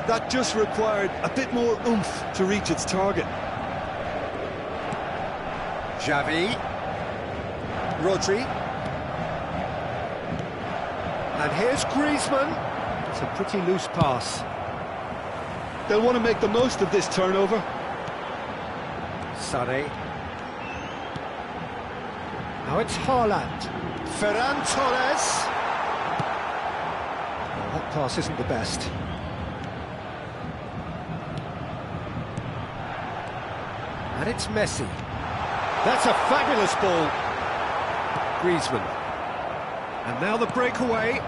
That just required a bit more oomph to reach its target. Xavi. Rodri. And here's Griezmann. It's a pretty loose pass. They'll want to make the most of this turnover. Sané. Now it's Haaland. Ferran Torres. Well, that pass isn't the best. And it's Messi. That's a fabulous ball. Griezmann. And now the breakaway.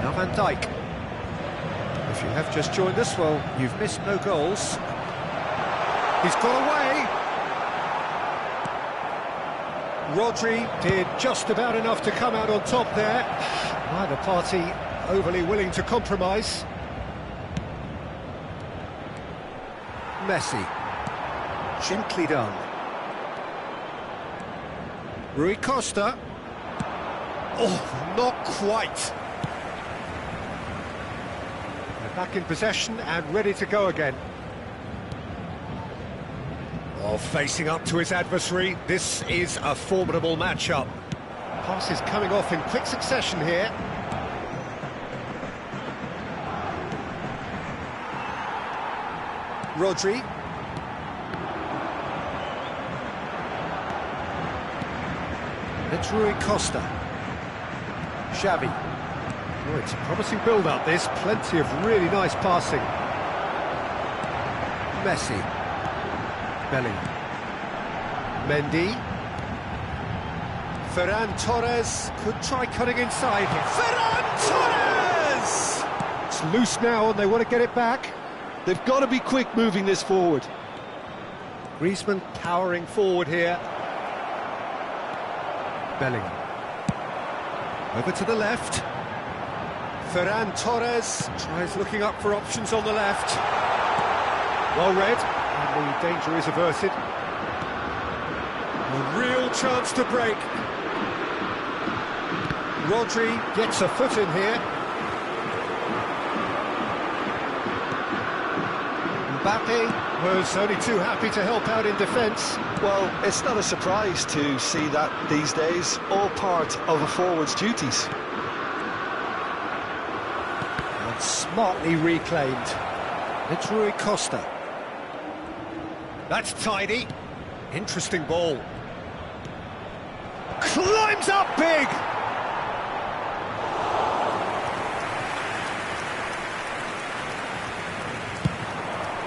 Now Van Dijk. If you have just joined us, well, you've missed no goals. He's got away. Rodri did just about enough to come out on top there. Neither party overly willing to compromise. Messi. Gently done. Rui Costa. Oh, not quite. They're back in possession and ready to go again. Oh, facing up to his adversary. This is a formidable matchup. Passes coming off in quick succession here. Rodri. It's Rui Costa. Xavi. Oh, it's a promising build-up, this. Plenty of really nice passing. Messi. Bellingham. Mendy. Ferran Torres could try cutting inside. Ferran Torres! It's loose now and they want to get it back. They've got to be quick moving this forward. Griezmann powering forward here. Bellingham. Over to the left. Ferran Torres tries looking up for options on the left. Well read, and the danger is averted. A real chance to break. Rodri gets a foot in here. Mbappe was only too happy to help out in defence. Well, it's not a surprise to see that these days, all part of a forward's duties. And smartly reclaimed. It's Rui Costa. That's tidy. Interesting ball. Climbs up big!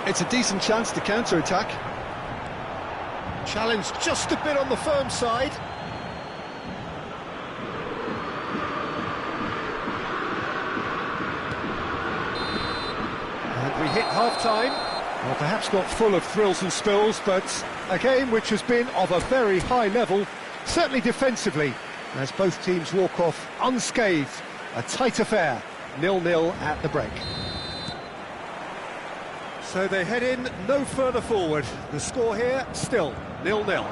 It's a decent chance to counter-attack. Challenge just a bit on the firm side. And we hit half-time. Well, perhaps not full of thrills and spills, but a game which has been of a very high level, certainly defensively, as both teams walk off unscathed. A tight affair, 0-0 at the break. So they head in no further forward. The score here, still 0-0. The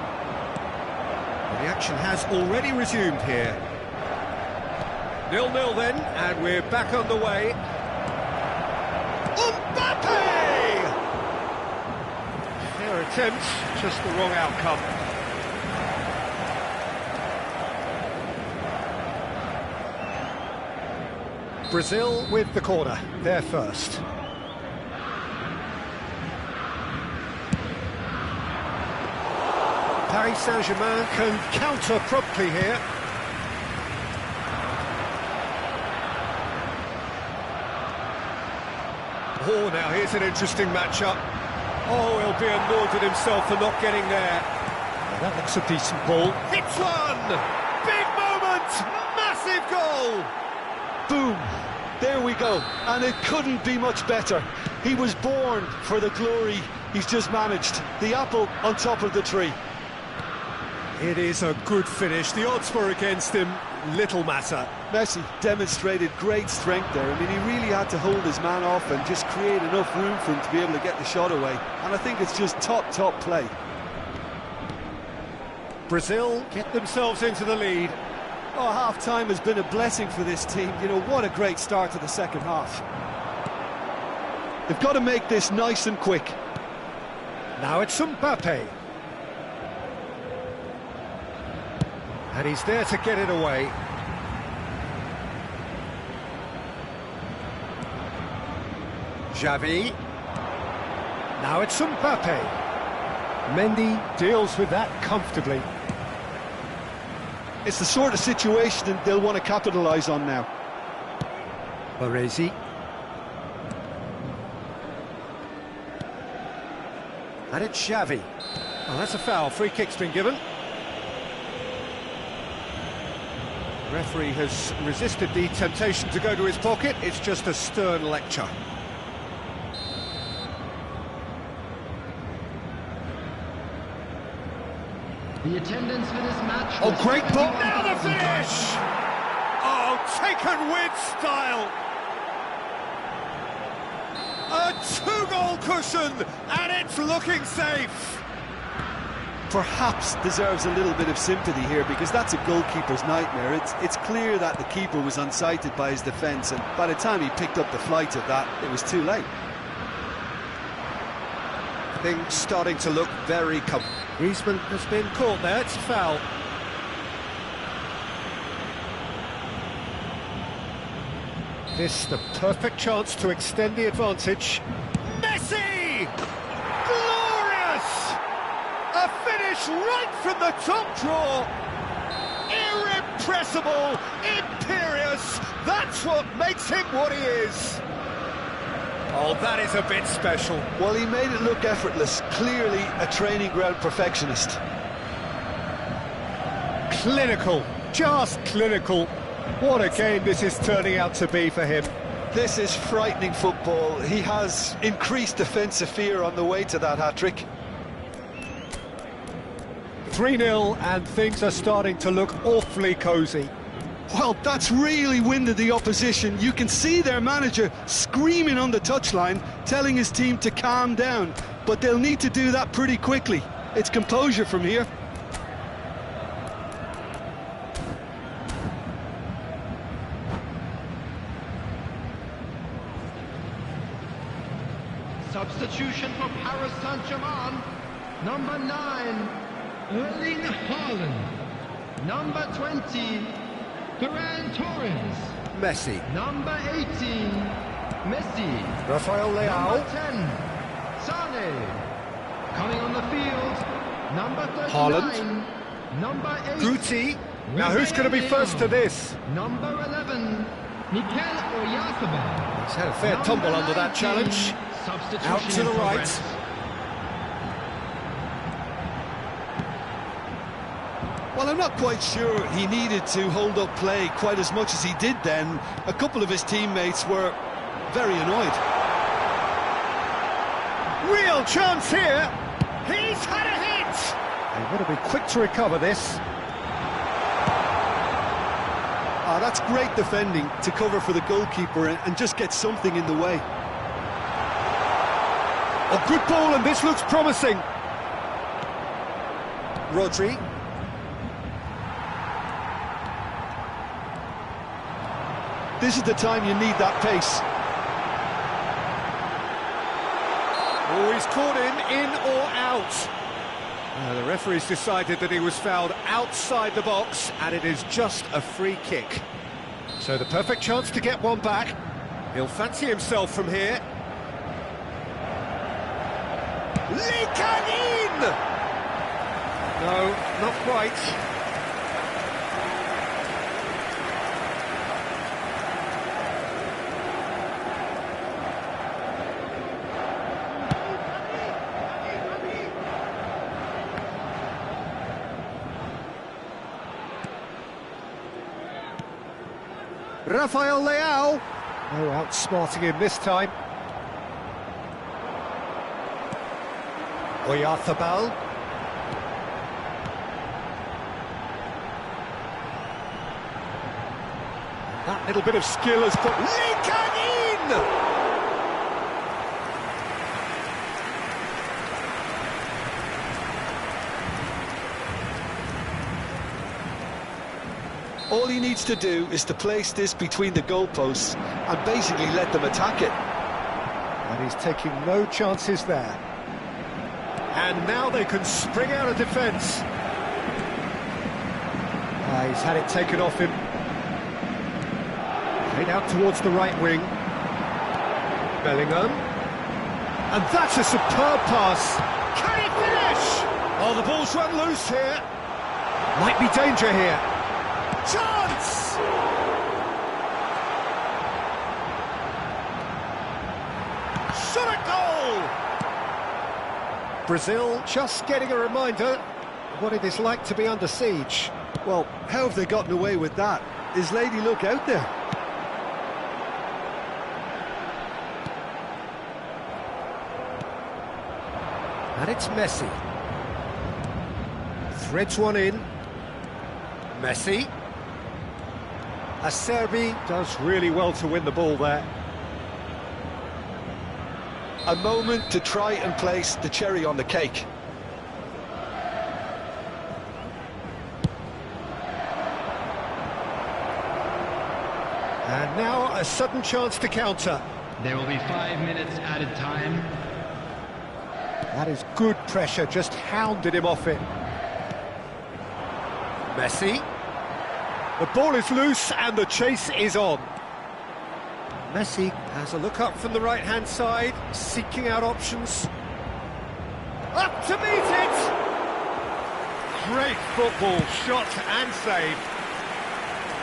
action has already resumed here. 0-0 then, and we're back underway. Mbappe! Fair attempt, just the wrong outcome. Brazil with the corner, they're first. Paris Saint-Germain can counter promptly here. Oh, now here's an interesting matchup. Oh, he'll be annoyed at himself for not getting there. Oh, that looks a decent ball. Hits one! Big moment! Massive goal! Boom! There we go. And it couldn't be much better. He was born for the glory he's just managed. The apple on top of the tree. It is a good finish. The odds were against him. Little matter. Messi demonstrated great strength there. I mean, he really had to hold his man off and just create enough room for him to be able to get the shot away. And I think it's just top play. Brazil get themselves into the lead. Oh, half-time has been a blessing for this team. You know, what a great start to the second half. They've got to make this nice and quick. Now it's Mbappe. And he's there to get it away. Xavi. Now it's Mbappe. Mendy deals with that comfortably. It's the sort of situation that they'll want to capitalise on now. Baresi. And it's Xavi. Well, that's a foul. Free kick's been given. The referee has resisted the temptation to go to his pocket. It's just a stern lecture. The attendance for this match. Oh, great ball! Now the finish! Oh, taken with style! A two-goal cushion, and it's looking safe! Perhaps deserves a little bit of sympathy here, because that's a goalkeeper's nightmare. It's clear that the keeper was unsighted by his defence, and by the time he picked up the flight of that, it was too late. Things starting to look very comfortable. Griezmann has been caught there, it's a foul. This the perfect chance to extend the advantage. Messi! Glorious! A finish right from the top draw. Irrepressible, imperious, that's what makes him what he is. Oh, that is a bit special. Well, he made it look effortless. Clearly a training ground perfectionist. Clinical, just clinical. What a game this is turning out to be for him. This is frightening football. He has increased defensive fear on the way to that hat-trick. 3-0 and things are starting to look awfully cosy. Well, that's really winded the opposition. You can see their manager screaming on the touchline, telling his team to calm down. But they'll need to do that pretty quickly. It's composure from here. Substitution for Paris Saint-Germain. Number 9, Erling Haaland. Number 20, Ferran Torres. Messi. Number 18, Messi. Rafael Leao. Number 10, Sane. Coming on the field, number 39, Haaland. number 8, Guti. Now who's going to be first to this? Number 11, Mikel Oyarzabal. He's had a fair tumble under that challenge. Out to the right. Well, I'm not quite sure he needed to hold up play quite as much as he did then. A couple of his teammates were very annoyed. Real chance here. He's had a hit. They've got to be quick to recover this. Ah, that's great defending to cover for the goalkeeper and just get something in the way. A good ball, and this looks promising. Rodri. This is the time you need that pace. Oh, he's caught him in or out. The referee's decided that he was fouled outside the box, and it is just a free kick. So the perfect chance to get one back. He'll fancy himself from here. Lee Kang-in! No, not quite. Rafael Leao. No outsmarting him this time. Oyarzabal. That little bit of skill has put Lee Kang-in! All he needs to do is to place this between the goalposts and basically let them attack it. And he's taking no chances there. And now they can spring out of defence. He's had it taken off him. Played out towards the right wing. Bellingham. And that's a superb pass. Can he finish? Oh, the ball's run loose here. Might be danger here. Chance! Shot a goal! Brazil just getting a reminder of what it is like to be under siege. Well, how have they gotten away with that? Is Lady Luck out there? And it's Messi. Threads one in. Messi. Acerbi does really well to win the ball there. A moment to try and place the cherry on the cake. And now a sudden chance to counter. There will be 5 minutes added time. That is good pressure, just hounded him off it. Messi. The ball is loose and the chase is on. Messi has a look up from the right-hand side, seeking out options. Up to meet it! Great football, shot and save.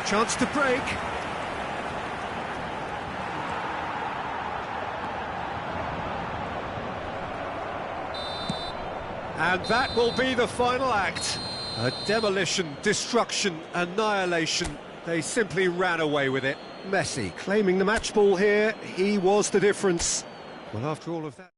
Chance to break. And that will be the final act. A demolition, destruction, annihilation. They simply ran away with it. Messi claiming the match ball here. He was the difference. Well, after all of that...